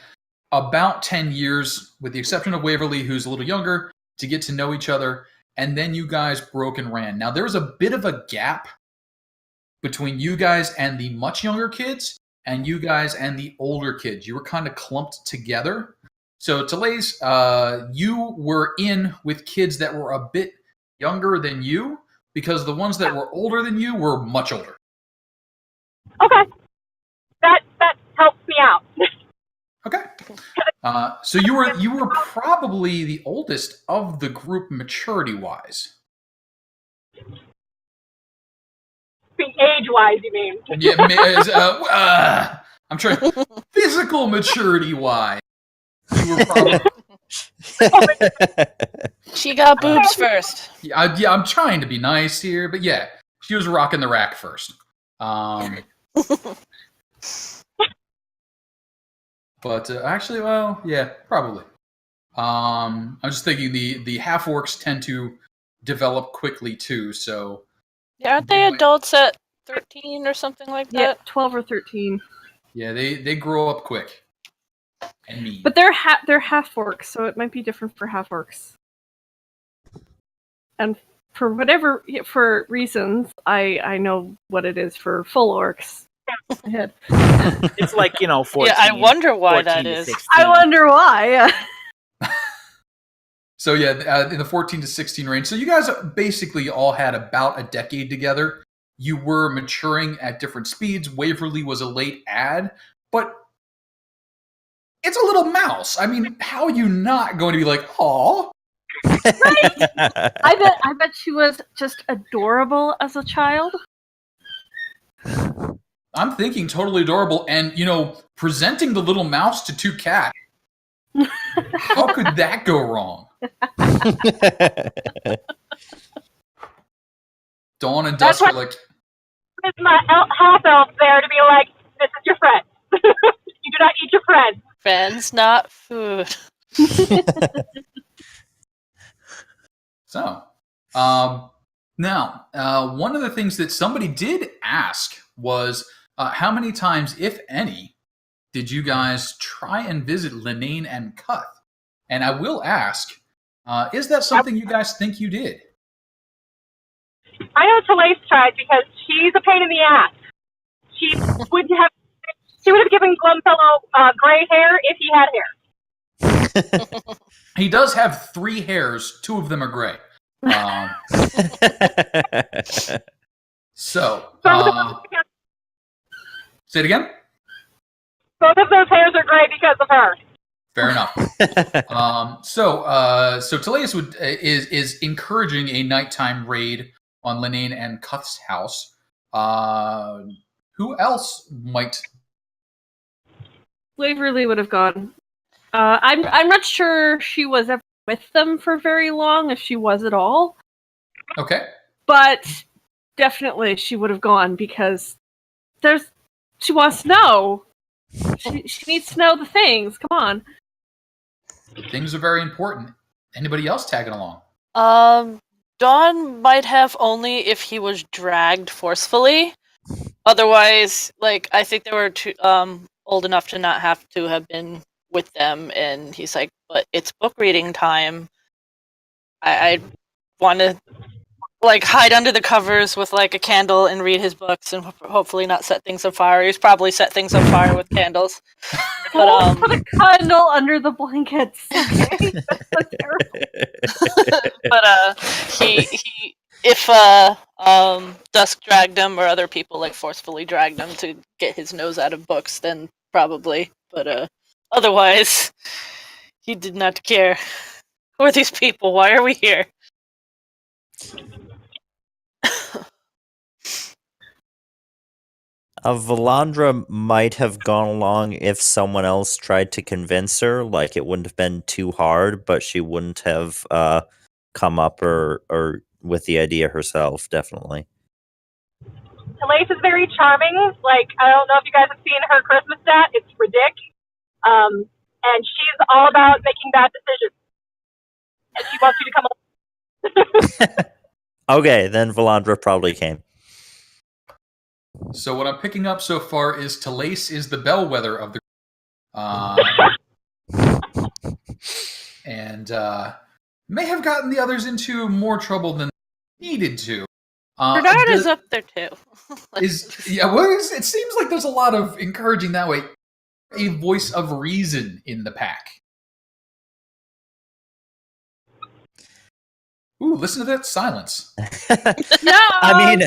about 10 years, with the exception of Waverly, who's a little younger, to get to know each other, and then you guys broke and ran. Now, there was a bit of a gap between you guys and the much younger kids, and you guys and the older kids. You were kind of clumped together. So, Talays, you were in with kids that were a bit younger than you, because the ones that were older than you were much older. Okay. That helps me out. Okay. So you were probably the oldest of the group maturity-wise. Age-wise, you mean? Yeah, I'm trying. Physical maturity-wise, you were probably. She got boobs first. Yeah, I'm trying to be nice here, but yeah, she was rocking the rack first. But actually, well, yeah, probably. I'm just thinking the half orcs tend to develop quickly too, so Yeah, aren't they adults at 13 or something like Yeah, that? 12 or 13. yeah, they grow up quick and mean. But they're half orcs, so it might be different for half orcs. And for reasons, I know what it is for full orcs. Ahead. It's like 14. Yeah, I wonder why 14 that to is. 16. I wonder why. So yeah, in the 14 to 16 range. So you guys basically all had about a decade together. You were maturing at different speeds. Waverly was a late ad, but it's a little mouse. I mean, how are you not going to be like, "Aw"? I bet she was just adorable as a child. I'm thinking totally adorable, and presenting the little mouse to two cats. How could that go wrong? Dawn and Dusk are like, There's my half elf there to be like, this is your friend. You do not eat your friend. Friends, not food. so. Now, one of the things that somebody did ask was, how many times, if any, did you guys try and visit Linane and Cuth? And I will ask, is that something you guys think you did? I know Talace tried because she's a pain in the ass. She would have given Glumfellow gray hair if he had hair. He does have 3 hairs. 2 of them are gray. So, say it again? Both of those hairs are gray because of her. Fair enough. So Teleus is encouraging a nighttime raid on Linane and Cuth's house. Who else might? Waverly would have gone. I'm not sure she was ever with them for very long, if she was at all. Okay. But definitely she would have gone because she wants to know. She needs to know the things. Come on. Things are very important. Anybody else tagging along? Dawn might have only if he was dragged forcefully. Otherwise, I think they were too old enough to not have to have been with them. And he's like, but it's book reading time. I want to hide under the covers with a candle and read his books and hopefully not set things on fire. He's probably set things on fire with candles. But put a candle under the blankets. Okay? That's so terrible. But if Dusk dragged him or other people forcefully dragged him to get his nose out of books, then probably. But otherwise, he did not care. Who are these people? Why are we here? Valandra might have gone along if someone else tried to convince her. It wouldn't have been too hard, but she wouldn't have come up or with the idea herself, definitely. Talace is very charming. I don't know if you guys have seen her Christmas stat. It's ridiculous. And she's all about making bad decisions. And she wants you to come along. Okay, then Valandra probably came. So what I'm picking up so far is Talace is the bellwether of the and may have gotten the others into more trouble than needed to. Bernard is up there too. It seems like there's a lot of encouraging that way. A voice of reason in the pack. Ooh, listen to that silence. No! I mean,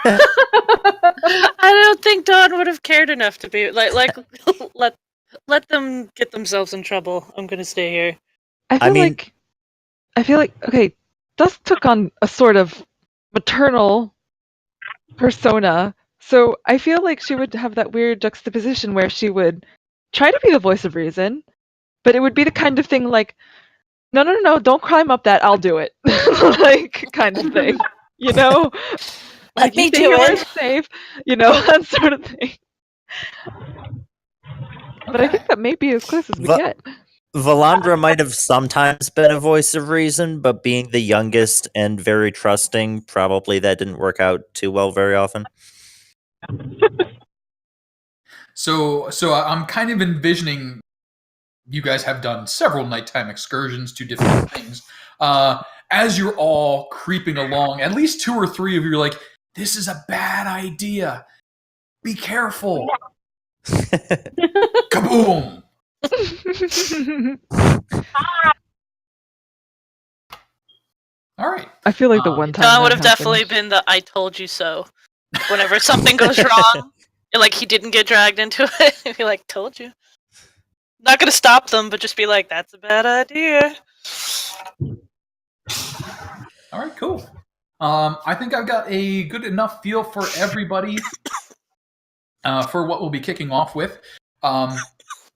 I don't think Dawn would have cared enough to be let them get themselves in trouble. I'm gonna stay here. I feel like okay, Dusk took on a sort of maternal persona, so I feel like she would have that weird juxtaposition where she would try to be the voice of reason, but it would be the kind of thing no, don't climb up that, I'll do it. Kind of thing. Let me you stay do here where it. it's safe, that sort of thing. But I think that may be as close as we Va- get. Valandra might have sometimes been a voice of reason, but being the youngest and very trusting, probably that didn't work out too well very often. So I'm kind of envisioning you guys have done several nighttime excursions to different things. As you're all creeping along, at least 2 or 3 of you are like, "This is a bad idea. Be careful." Kaboom! All right. I feel like the one time John that would have happened- definitely been the "I told you so." Whenever something goes wrong, you're like he didn't get dragged into it. You're like, "Told you." Not gonna stop them, but just be like, "That's a bad idea." All right, cool. I think I've got a good enough feel for everybody for what we'll be kicking off with.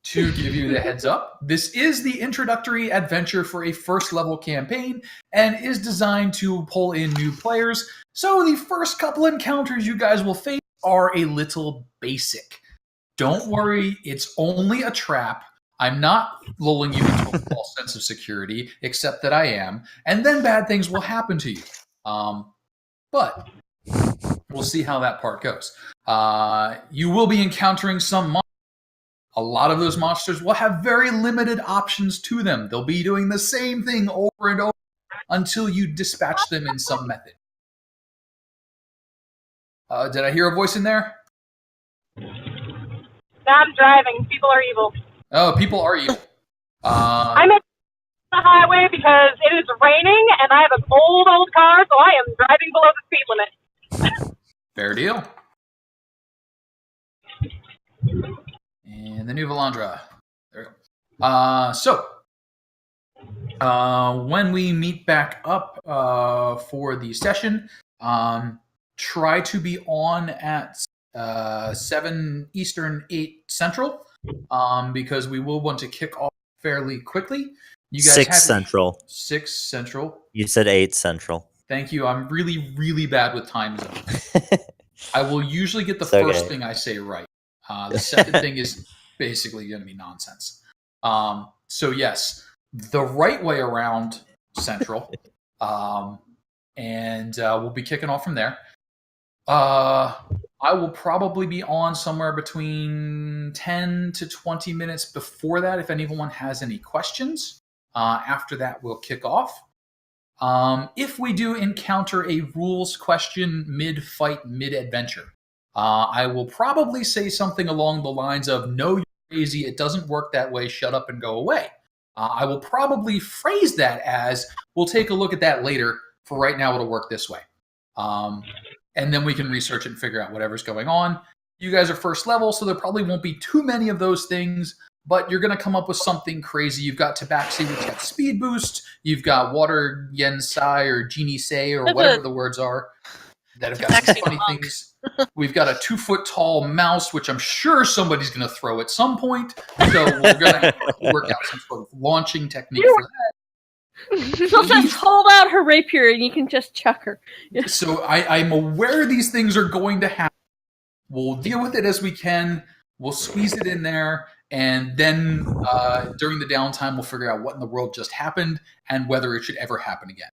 To give you the heads up, this is the introductory adventure for a first level campaign and is designed to pull in new players. So the first couple encounters you guys will face are a little basic. Don't worry, it's only a trap. I'm not lulling you into a false sense of security, except that I am, and then bad things will happen to you. But we'll see how that part goes. You will be encountering some monsters. A lot of those monsters will have very limited options to them. They'll be doing the same thing over and over until you dispatch them in some method. Did I hear a voice in there? I'm driving. People are evil. Oh, people are evil. I'm at the highway because it is raining and I have an old car, so I am driving below the speed limit. Fair deal. And the new Valandra. There we go. When we meet back up for the session, try to be on at 7 Eastern, 8 Central, because we will want to kick off fairly quickly. You guys 6 Central. 6 Central. You said 8 Central. Thank you. I'm really, really bad with time zones. I will usually get the It's first okay. thing I say right. The second thing is basically going to be nonsense. So yes, the right way around Central, and we'll be kicking off from there. I will probably be on somewhere between 10 to 20 minutes before that if anyone has any questions. After that, we'll kick off. If we do encounter a rules question mid-fight, mid-adventure, I will probably say something along the lines of, "No, you're crazy, it doesn't work that way, shut up and go away." I will probably phrase that as, "We'll take a look at that later. For right now, it'll work this way." And then we can research it and figure out whatever's going on. You guys are first level, so there probably won't be too many of those things, but you're going to come up with something crazy. You've got Tabaxi, which has speed boost. You've got Water Yen Sai or Genie Say or whatever the words are that have got some funny things. We've got a 2-foot-tall mouse, which I'm sure somebody's going to throw at some point. So we're going to have to work out some sort of launching technique for that. She'll just hold out her rapier and you can just chuck her. So I'm aware these things are going to happen. We'll deal with it as we can. We'll squeeze it in there. And then during the downtime, we'll figure out what in the world just happened and whether it should ever happen again.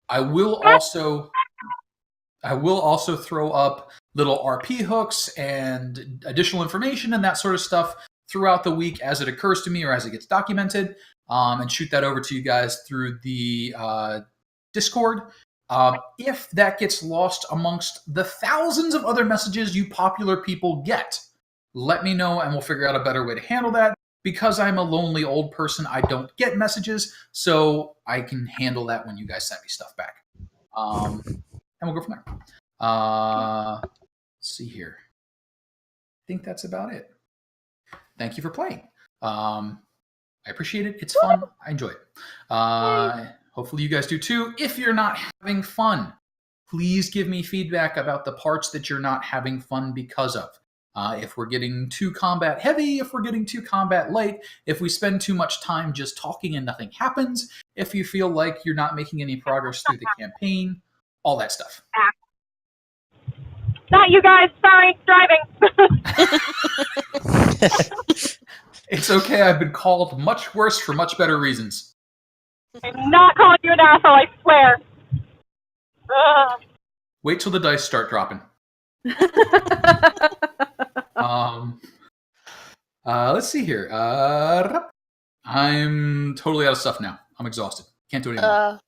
I will also throw up little RP hooks and additional information and that sort of stuff throughout the week as it occurs to me or as it gets documented, and shoot that over to you guys through the Discord. If that gets lost amongst the thousands of other messages you popular people get, let me know and we'll figure out a better way to handle that. Because I'm a lonely old person, I don't get messages, so I can handle that when you guys send me stuff back. And we'll go from there. Let's see here. I think that's about it. Thank you for playing. I appreciate it. It's fun. I enjoy it. Hopefully you guys do too. If you're not having fun, please give me feedback about the parts that you're not having fun because of. If we're getting too combat heavy, if we're getting too combat light, if we spend too much time just talking and nothing happens, if you feel like you're not making any progress through the campaign, all that stuff. Not you guys. Sorry, driving. It's okay. I've been called much worse for much better reasons. I'm not calling you an asshole, I swear. Ugh. Wait till the dice start dropping. Let's see here. I'm totally out of stuff now. I'm exhausted. Can't do it anymore.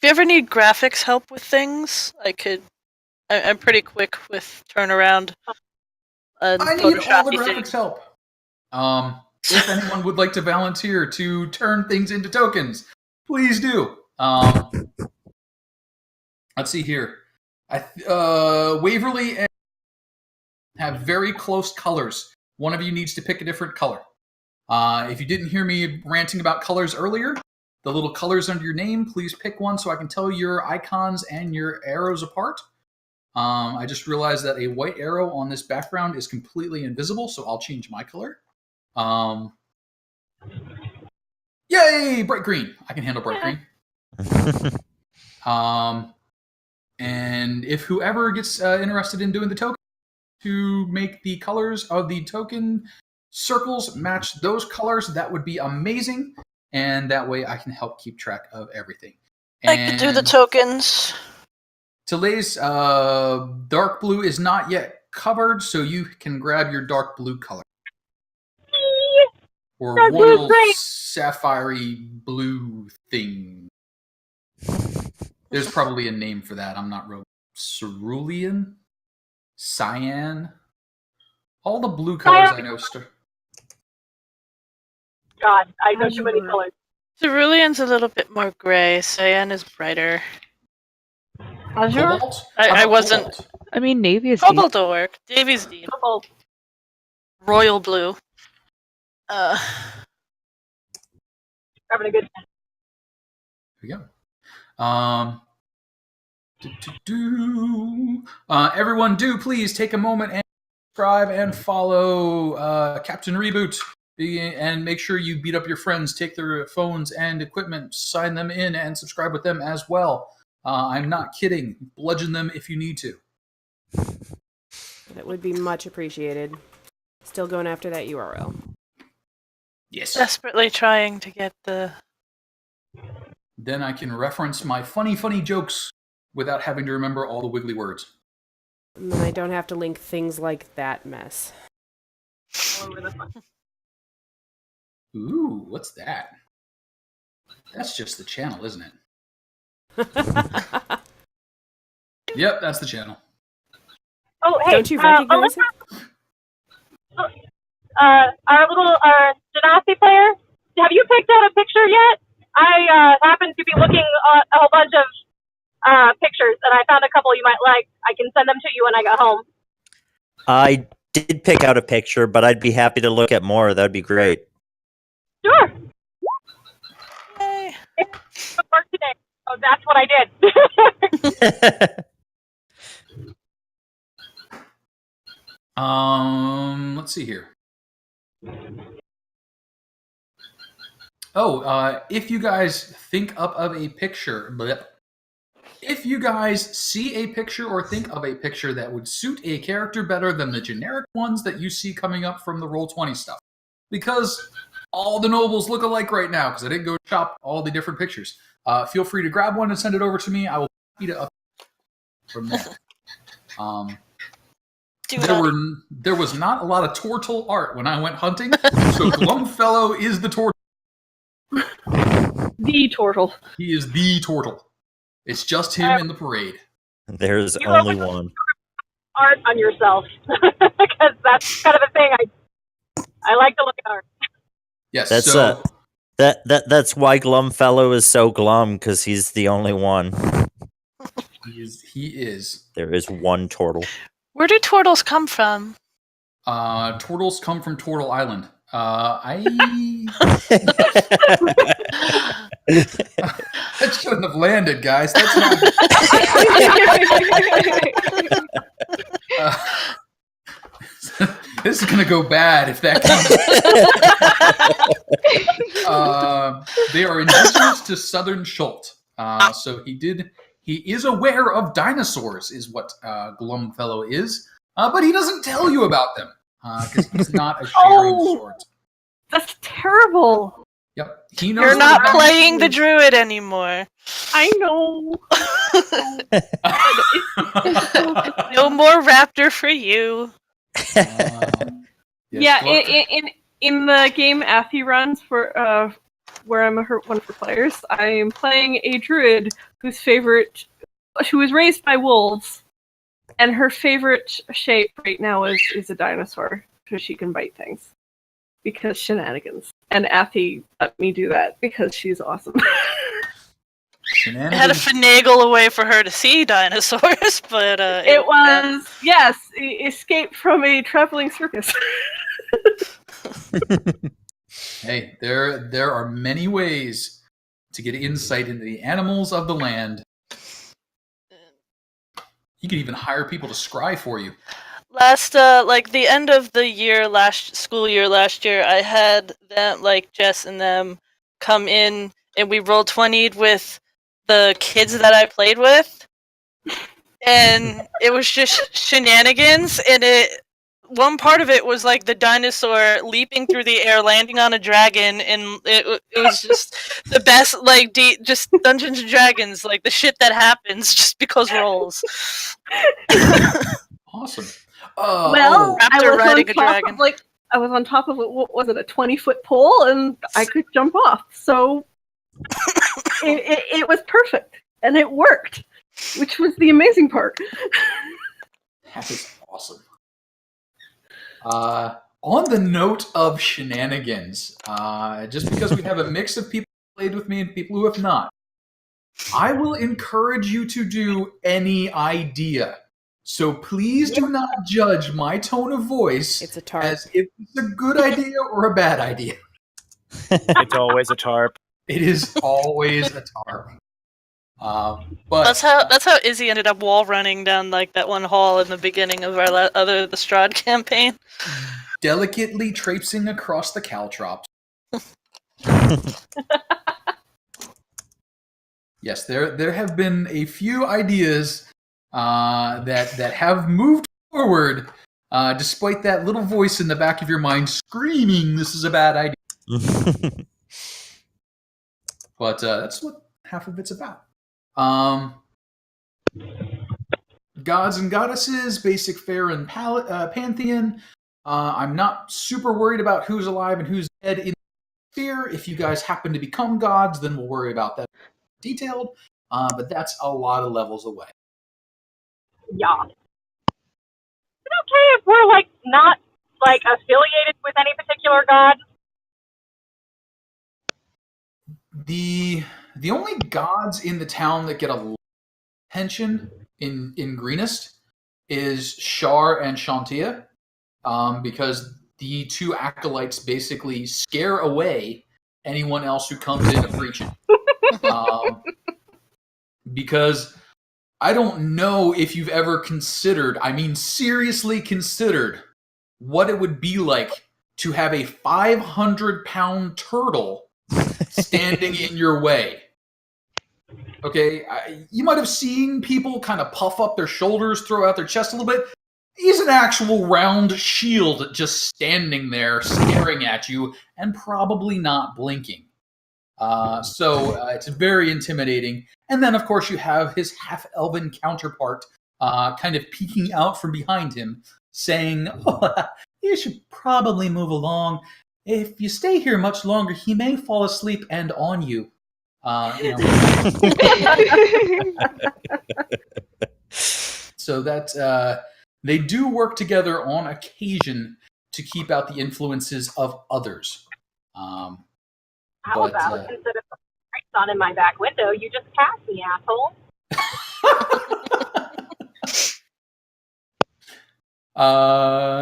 If you ever need graphics help with things, I'm pretty quick with turnaround. I need all the graphics help. If anyone would like to volunteer to turn things into tokens, please do. Let's see here. Waverly and have very close colors. One of you needs to pick a different color. If you didn't hear me ranting about colors earlier, the little colors under your name, please pick one so I can tell your icons and your arrows apart. I just realized that a white arrow on this background is completely invisible, so I'll change my color. Yay! Bright green. I can handle bright green. And if whoever gets interested in doing the token, to make the colors of the token circles match those colors, that would be amazing. And that way I can help keep track of everything. I can do the tokens. Today's dark blue is not yet covered, so you can grab your dark blue color. Or Dark royal blue's great. sapphire blue thing. There's probably a name for that. I'm not real. Cerulean? Cyan? All the blue colors I know. God, I know too many colors. Cerulean's a little bit more gray. Cyan is brighter. Azure? Cobalt? I wasn't. Cobalt? I mean, navy is Cobalt will work. Davy's deep. Royal blue. Having a good time. Here we go. Everyone, do please take a moment and subscribe and follow Captain Reboot. And make sure you beat up your friends, take their phones and equipment, sign them in, and subscribe with them as well. I'm not kidding. Bludgeon them if you need to. That would be much appreciated. Still going after that URL. Yes. Desperately trying to get the... Then I can reference my funny jokes without having to remember all the wiggly words. And then I don't have to link things like that mess. Ooh, what's that? That's just the channel, isn't it? Yep, that's the channel. Oh, hey. Don't you recognize it? Our little Genasi player, have you picked out a picture yet? I happen to be looking at a whole bunch of pictures, and I found a couple you might like. I can send them to you when I get home. I did pick out a picture, but I'd be happy to look at more. That'd be great. Sure. Yay. It worked today, so that's what I did. Let's see here. Oh, if you guys think up of a picture, if you guys see a picture or think of a picture that would suit a character better than the generic ones that you see coming up from the Roll20 stuff, because all the nobles look alike right now, because I didn't go shop all the different pictures. Feel free to grab one and send it over to me. I will eat it up from there. There was not a lot of turtle art when I went hunting, so Glumfellow is the turtle. The turtle. He is the turtle. It's just him in the parade. There's only one. Art on yourself, because that's kind of a thing. I like to look at art. Yes, That's so that's why Glumfellow is so glum, because he's the only one. he is. There is one turtle. Where do turtles come from? Turtles come from Turtle Island. I shouldn't have landed, guys. That's not. This is gonna go bad if that comes. They are indigenous to Southern Schult. So he He is aware of dinosaurs, is what Glumfellow is, but he doesn't tell you about them because he's not a sharing sort. That's terrible. Yep, he knows. You're not playing the druid anymore. I know. No more raptor for you. Yeah, in the game Athy runs for where I'm one for players, I am playing a druid who was raised by wolves, and her favorite shape right now is a dinosaur, so she can bite things. Because shenanigans. And Athy let me do that because she's awesome. I had to finagle a way for her to see dinosaurs, but it was escape from a traveling circus. Hey, there are many ways to get insight into the animals of the land. You could even hire people to scry for you. Last, the end of the school year last year, I had them, Jess and them, come in and we rolled 20'd with the kids that I played with, and it was just shenanigans. And one part of it was like the dinosaur leaping through the air, landing on a dragon, and it was just the best, just Dungeons and Dragons, the shit that happens just because rolls. Awesome. Raptor riding a dragon. I was on top of what was it, a 20-foot pole, and I could jump off. So it was perfect, and it worked, which was the amazing part. That is awesome. On the note of shenanigans, just because we have a mix of people who played with me and people who have not, I will encourage you to do any idea. So please do not judge my tone of voice as if it's a good idea or a bad idea. It's always a tarp. It is always a tarp. But that's how Izzy ended up wall running down that one hall in the beginning of our the Strahd campaign. Delicately traipsing across the caltrops. Yes, there have been a few ideas that have moved forward, despite that little voice in the back of your mind screaming, "This is a bad idea." But that's what half of it's about. Gods and goddesses, basic fare and pantheon. I'm not super worried about who's alive and who's dead in sphere. If you guys happen to become gods, then we'll worry about that detailed. But that's a lot of levels away. Yeah. Is it okay if we're not affiliated with any particular god? The only gods in the town that get a lot of attention in Greenest is Shar and Chauntea, because the two acolytes basically scare away anyone else who comes in preaching. Because I don't know if you've ever considered, seriously considered, what it would be like to have a 500-pound turtle standing in your way. Okay, you might have seen people kind of puff up their shoulders, throw out their chest a little bit. He's an actual round shield just standing there staring at you and probably not blinking. So it's very intimidating. And then, of course, you have his half-elven counterpart kind of peeking out from behind him, saying, you should probably move along. If you stay here much longer, he may fall asleep and on you. So that they do work together on occasion to keep out the influences of others. How about instead of lights on in my back window, you just cast me, asshole?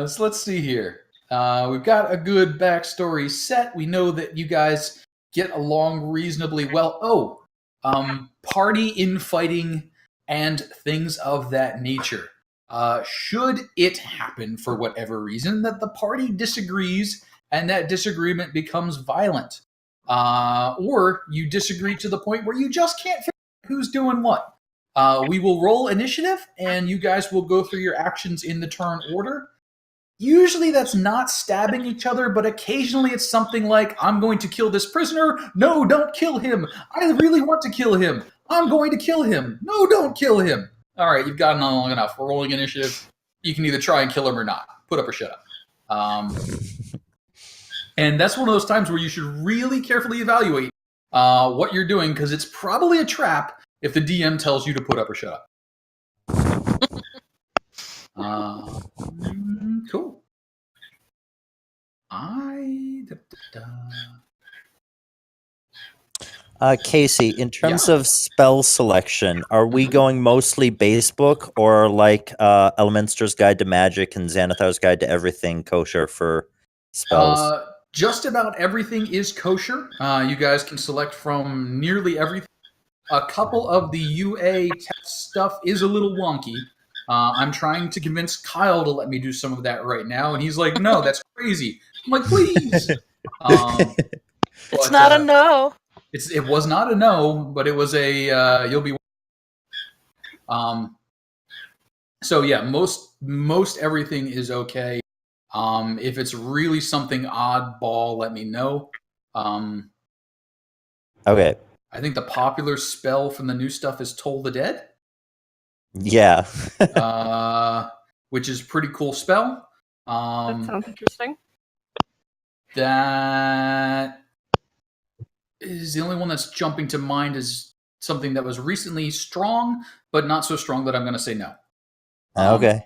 So let's see here. We've got a good backstory set. We know that you guys get along reasonably well. Party infighting and things of that nature. Should it happen for whatever reason that the party disagrees and that disagreement becomes violent, or you disagree to the point where you just can't figure out who's doing what, We will roll initiative, and you guys will go through your actions in the turn order. Usually that's not stabbing each other, but occasionally it's something like, I'm going to kill this prisoner. No, don't kill him. I really want to kill him. I'm going to kill him. No, don't kill him. All right, you've gotten on long enough. We're rolling initiative. You can either try and kill him or not. Put up or shut up. And that's one of those times where you should really carefully evaluate what you're doing, because it's probably a trap if the DM tells you to put up or shut up. Cool. Casey, in terms of spell selection, are we going mostly base book, or like Elementor's Guide to Magic and Xanathar's Guide to Everything kosher for spells? Just about everything is kosher. You guys can select from nearly everything. A couple of the UA text stuff is a little wonky. I'm trying to convince Kyle to let me do some of that right now, and he's like, no, that's crazy. I'm like, please. It's not a no. It was not a no, but it was a you'll be. So yeah, most everything is okay. If it's really something oddball, let me know. Okay. I think the popular spell from the new stuff is Toll the Dead. Yeah. Which is a pretty cool spell. That sounds interesting. That is the only one that's jumping to mind is something that was recently strong, but not so strong that I'm going to say no. Okay.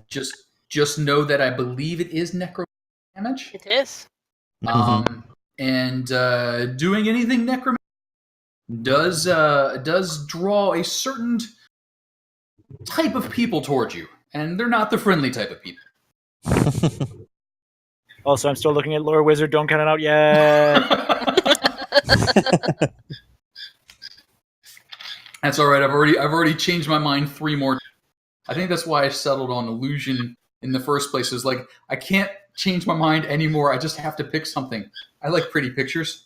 Just know that I believe it is necro damage. It is. And doing anything necromancy does draw a certain type of people towards you, and they're not the friendly type of people. Also, I'm still looking at Lore Wizard. Don't count it out yet. That's all right. I've already changed my mind 3 more. I think that's why I settled on illusion in the first place. Is like I can't change my mind anymore. I just have to pick something. I like pretty pictures.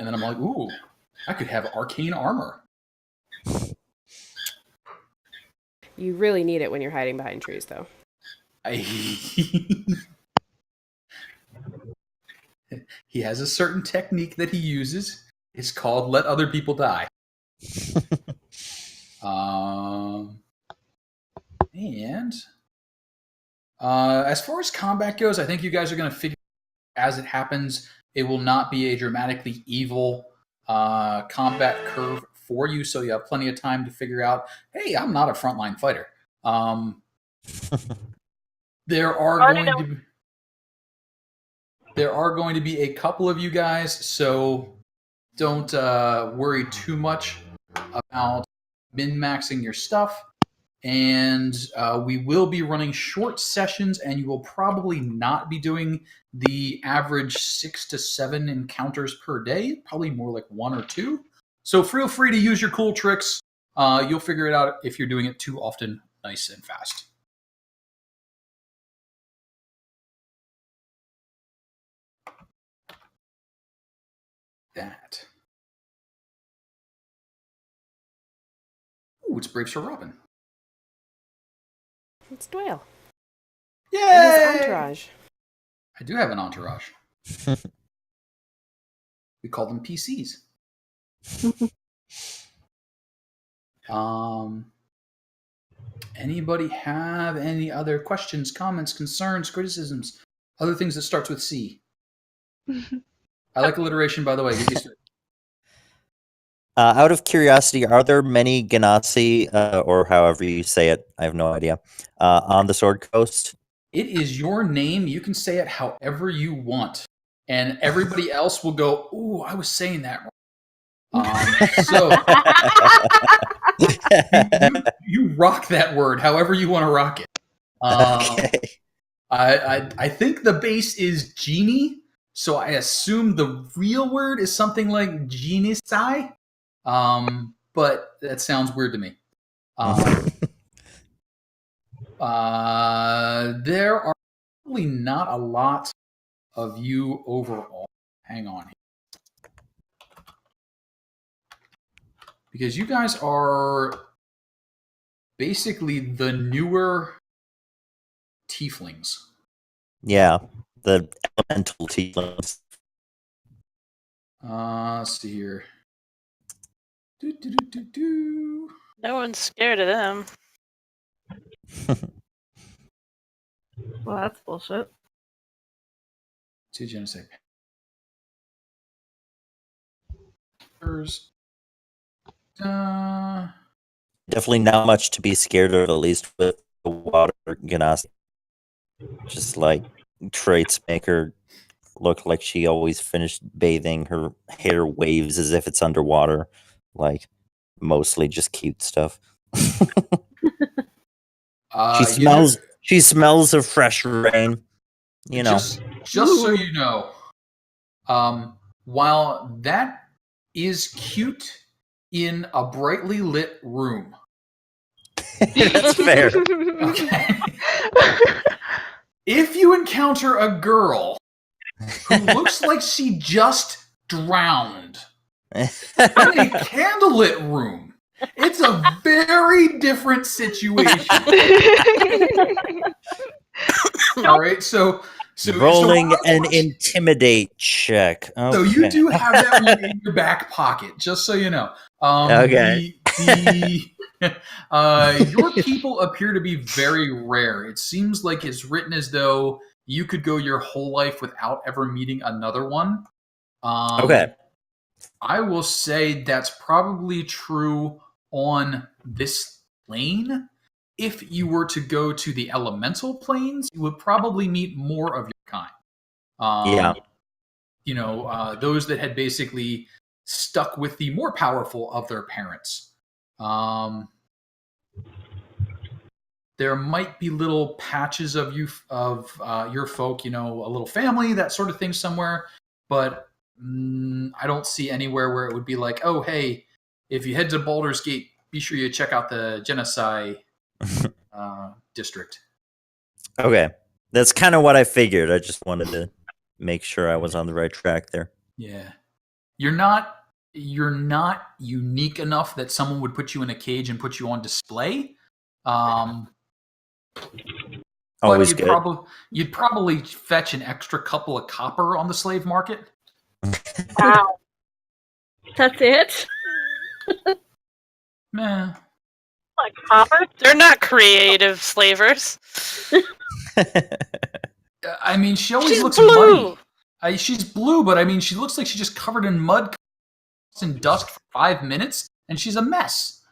And then I'm like, ooh, I could have arcane armor. You really need it when you're hiding behind trees, though. He has a certain technique that he uses. It's called let other people die. And as far as combat goes, I think you guys are going to figure as it happens. It will not be a dramatically evil combat curve for you, so you have plenty of time to figure out, hey, I'm not a frontline fighter. There are going to be a couple of you guys, so don't worry too much about min-maxing your stuff. And we will be running short sessions, and you will probably not be doing the average 6 to 7 encounters per day, probably more like 1 or 2. So feel free to use your cool tricks. You'll figure it out if you're doing it too often, nice and fast. That. Ooh, it's Brave Sir Robin. It's Dwayne. Yay! And his entourage. I do have an entourage. We call them PCs. Anybody have any other questions, comments, concerns, criticisms, other things that starts with C? I like alliteration, by the way. Get used to it. Out of curiosity, are there many Ganassi, or however you say it, I have no idea, on the Sword Coast? It is your name. You can say it however you want. And everybody else will go, ooh, I was saying that wrong. So you rock that word however you want to rock it. Okay. I think the base is genie, so I assume the real word is something like genocide. But that sounds weird to me. There are probably not a lot of you overall. Hang on here. Because you guys are basically the newer tieflings. Yeah, the elemental tieflings. Let's see here. Do. No one's scared of them. Well, that's bullshit. To genocide. Definitely not much to be scared of, at least with the water ganassi. Just like traits make her look like she always finished bathing. Her hair waves as if it's underwater. Like, mostly just cute stuff. She smells of fresh rain. You know. Just so you know, while that is cute in a brightly lit room. That's fair. Okay. If you encounter a girl who looks like she just drowned in a candlelit room, it's a very different situation. All right, so rolling an intimidate check. Okay. So you do have that one in your back pocket, just so you know. Okay. Your people appear to be very rare. It seems like it's written as though you could go your whole life without ever meeting another one. Okay. I will say that's probably true on this plane. If you were to go to the elemental planes, you would probably meet more of your kind. Yeah. You know, those that had basically stuck with the more powerful of their parents. There might be little patches of your folk, you know, a little family, that sort of thing somewhere, but I don't see anywhere where it would be like, oh, hey, if you head to Baldur's Gate, be sure you check out the genocide district. Okay. That's kind of what I figured. I just wanted to make sure I was on the right track there. Yeah. You're not unique enough that someone would put you in a cage and put you on display. Always good. You'd probably fetch an extra couple of copper on the slave market. Wow. That's it? Nah. Like copper? They're not creative slavers. I mean, she always She's looks blue. muddy. She's blue, but I mean, she looks like she's just covered in mud and dust for 5 minutes, and she's a mess.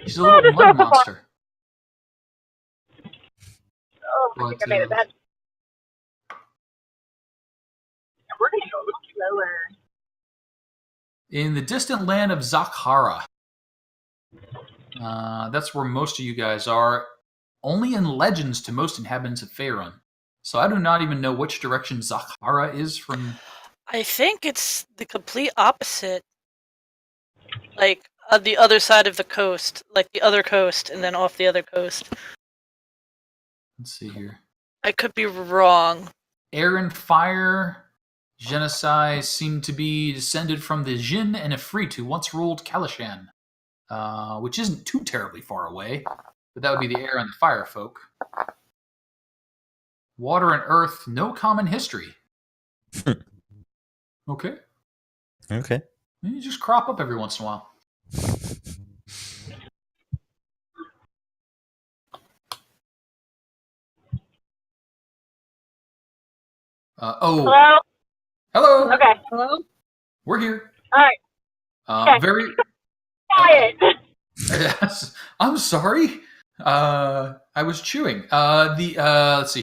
She's a little mud monster. Oh, I think I made it bad. We're going to go a little slower. In the distant land of Zakhara. That's where most of you guys are. Only in legends to most inhabitants of Faerun. So I do not even know which direction Zakhara is from. I think it's the complete opposite. Like, on the other side of the coast. Like, the other coast, and then off the other coast. Let's see here. I could be wrong. Air and fire genocide seem to be descended from the Jin and Ifrit who once ruled Kalishan, which isn't too terribly far away, but that would be the air and the fire folk. Water and earth, no common history. Okay. Okay. You just crop up every once in a while. Hello? Hello. Okay. Hello? We're here. All right. Okay. Very. Quiet. Yes. I'm sorry. I was chewing. Let's see.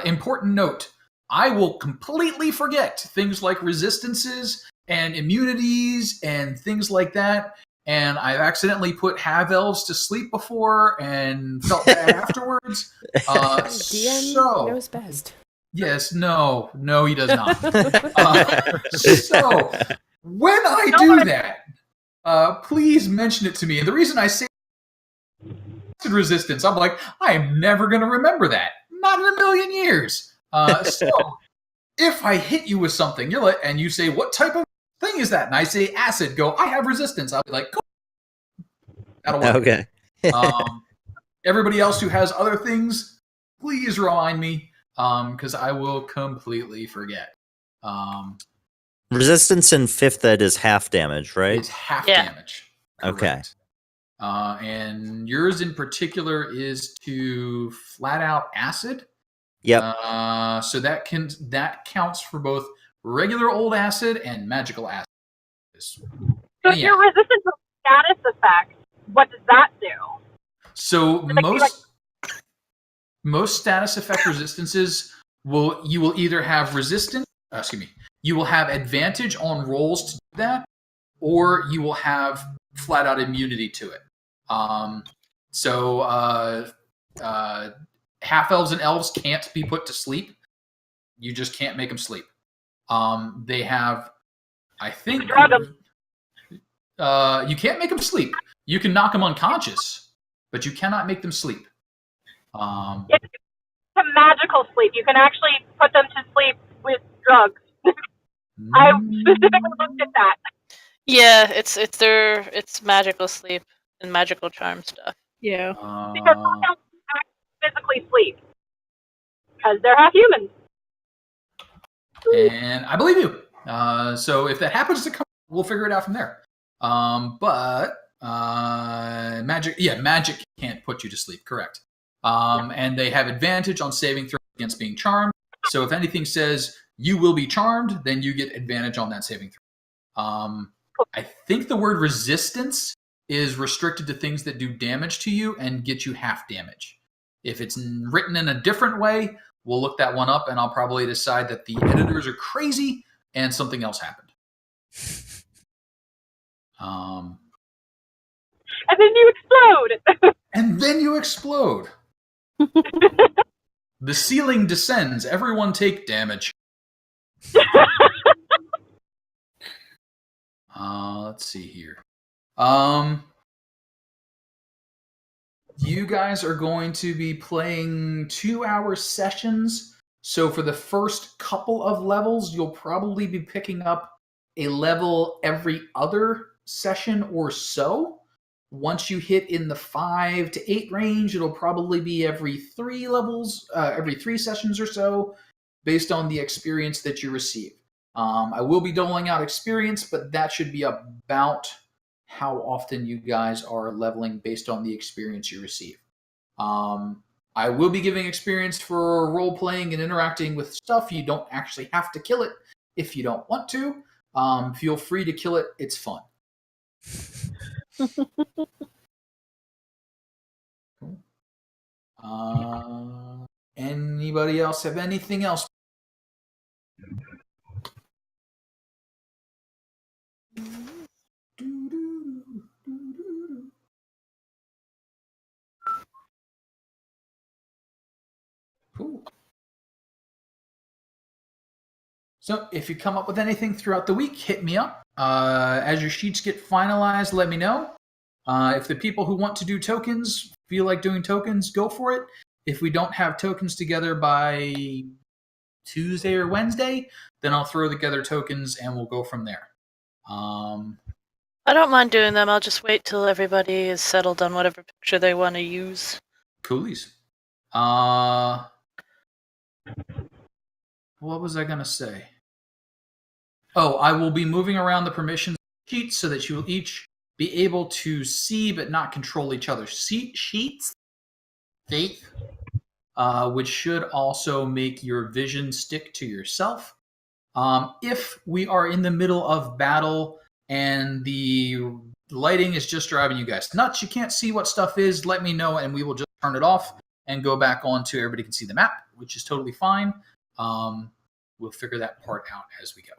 Important note. I will completely forget things like resistances and immunities and things like that. And I've accidentally put half-elves to sleep before and felt bad afterwards. DM knows best. Yes, no, he does not. So, when I do that, please mention it to me. And the reason I say resistance, I'm like, I am never going to remember that. Not in a million years. So if I hit you with something, you're like, and you say, "What type of thing is that?" And I say, "Acid." Go, "I have resistance." I'll be like, "Cool." That'll work. Okay. Everybody else who has other things, please remind me, because I will completely forget. Resistance in 5th ed is half damage, right? It's half Yeah. damage. Okay. Correct. And yours in particular is to flat out acid. Yep. So that counts for both regular old acid and magical acid. So if you're resistant to status effects, what does that do? So most status effect resistances you will either have you will have advantage on rolls to do that, or you will have flat out immunity to it. Half elves and elves can't be put to sleep. You just can't make them sleep. They have, I think, you can't make them sleep. You can knock them unconscious, but you cannot make them sleep. It's a magical sleep. You can actually put them to sleep with drugs. I specifically looked at that. Yeah, it's magical sleep and magical charm stuff. Yeah. Because some elves physically sleep. Because they're half humans. And I believe you. So if that happens to come, we'll figure it out from there. Magic can't put you to sleep, correct. And they have advantage on saving throws against being charmed. So if anything says you will be charmed, then you get advantage on that saving throw. I think the word resistance is restricted to things that do damage to you and get you half damage. If it's written in a different way, we'll look that one up, and I'll probably decide that the editors are crazy and something else happened. And then you explode. And then you explode. The ceiling descends. Everyone take damage. Let's see here. You guys are going to be playing 2-hour sessions. So for the first couple of levels, you'll probably be picking up a level every other session or so. Once you hit in the 5 to 8 range, it'll probably be every 3 levels, every 3 sessions or so, based on the experience that you receive. I will be doling out experience, but that should be about how often you guys are leveling based on the experience you receive. I will be giving experience for role-playing and interacting with stuff. You don't actually have to kill it if you don't want to. Feel free to kill it. It's fun. Anybody else have anything else? Cool. So if you come up with anything throughout the week, hit me up. As your sheets get finalized, let me know. If the people who want to do tokens feel like doing tokens, go for it. If we don't have tokens together by Tuesday or Wednesday, then I'll throw together tokens and we'll go from there. I don't mind doing them. I'll just wait till everybody is settled on whatever picture they want to use. Coolies. What was I going to say? Oh, I will be moving around the permissions sheets so that you will each be able to see but not control each other's sheets. Faith. Which should also make your vision stick to yourself. If we are in the middle of battle and the lighting is just driving you guys nuts, you can't see what stuff is, let me know and we will just turn it off and go back on to everybody can see the map, which is totally fine. We'll figure that part out as we go.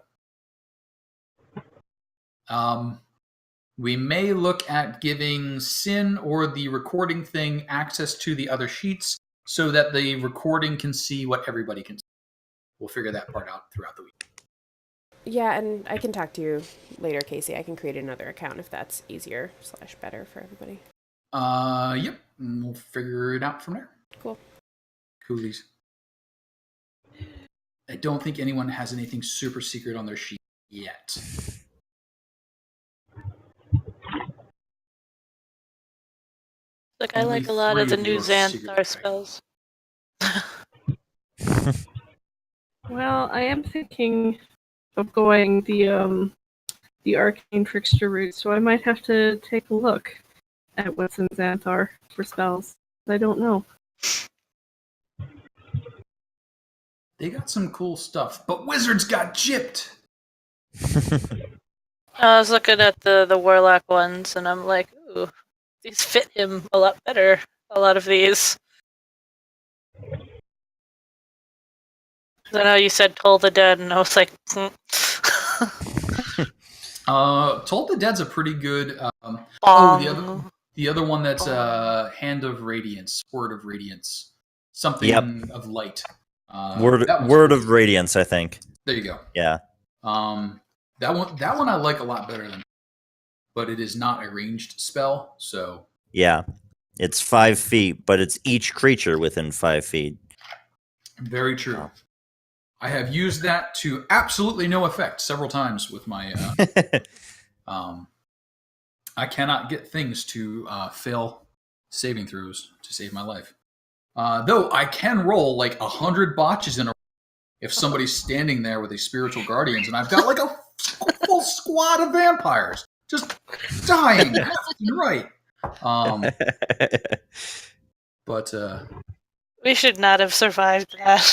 We may look at giving Sin or the recording thing access to the other sheets so that the recording can see what everybody can see. We'll figure that part out throughout the week. Yeah, and I can talk to you later, Casey. I can create another account if that's easier / better for everybody. Yep. And we'll figure it out from there. Cool. Coolies. I don't think anyone has anything super secret on their sheet yet. Like I Only like a lot of 3 the of you new are secret Xanthar spells. Well, I am thinking of going the arcane trickster route, so I might have to take a look at what's in Xanthar for spells. I don't know. They got some cool stuff, but wizards got gypped. I was looking at the warlock ones, and I'm like, ooh, these fit him a lot better. A lot of these. I know you said Toll the Dead, and I was like, Told the Dead's a pretty good. Bong. The other one that's Hand of Radiance, Word of Radiance, something Yep. of light. Word of Radiance, I think. There you go. Yeah. That one I like a lot better than, but it is not a ranged spell, so Yeah. It's 5 feet, but it's each creature within 5 feet. very true. I have used that to absolutely no effect several times with my. I cannot get things to fail saving throws to save my life. Though I can roll like 100 botches in a row if somebody's standing there with a spiritual guardians, and I've got like a full squad of vampires just dying left and right. But We should not have survived that.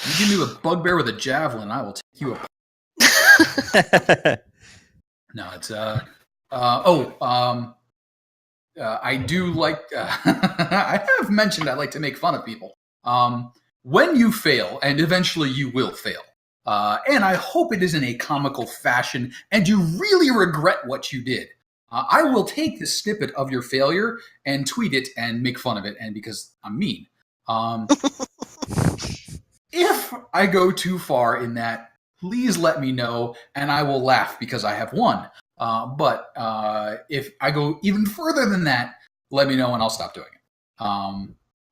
you give me a bugbear with a javelin, I will take you up. No, it's I do like. I have mentioned I like to make fun of people. When you fail, and eventually you will fail, and I hope it is in a comical fashion, and you really regret what you did. I will take the snippet of your failure and tweet it and make fun of it, and because I'm mean. If I go too far in that, please let me know, and I will laugh because I have won. But if I go even further than that, let me know and I'll stop doing it.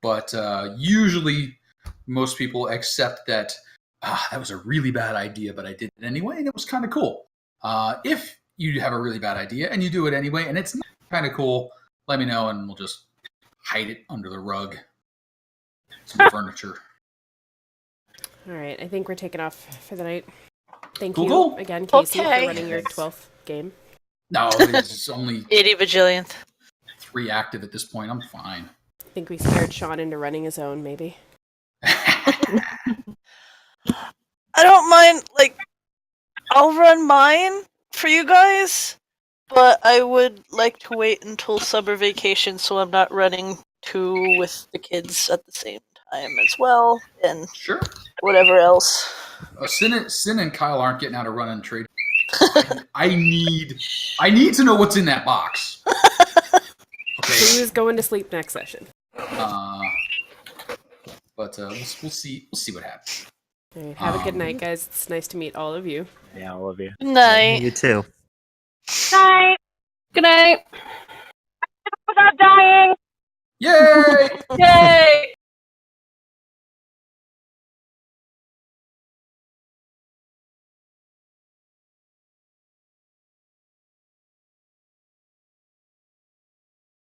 But usually most people accept that that was a really bad idea, but I did it anyway, and it was kind of cool. If you have a really bad idea and you do it anyway, and it's not kind of cool, let me know and we'll just hide it under the rug. Some furniture. All right, I think we're taking off for the night. Thank Cool, you cool. again, Casey, Okay. for running your 12th game. No, it's only 80 bajillionth. 3 active at this point. I'm fine. I think we scared Sean into running his own, maybe. I don't mind, like, I'll run mine for you guys, but I would like to wait until summer vacation so I'm not running 2 with the kids at the same time as well, and Sure. whatever else. Sin and Kyle aren't getting out of running trade. I need to know what's in that box. Okay. Who's going to sleep next session? But we'll see. We'll see what happens. All right, have a good night, guys. It's nice to meet all of you. Yeah, all of you. Good night. You too. Night. Good night. Without dying. Yay! Yay!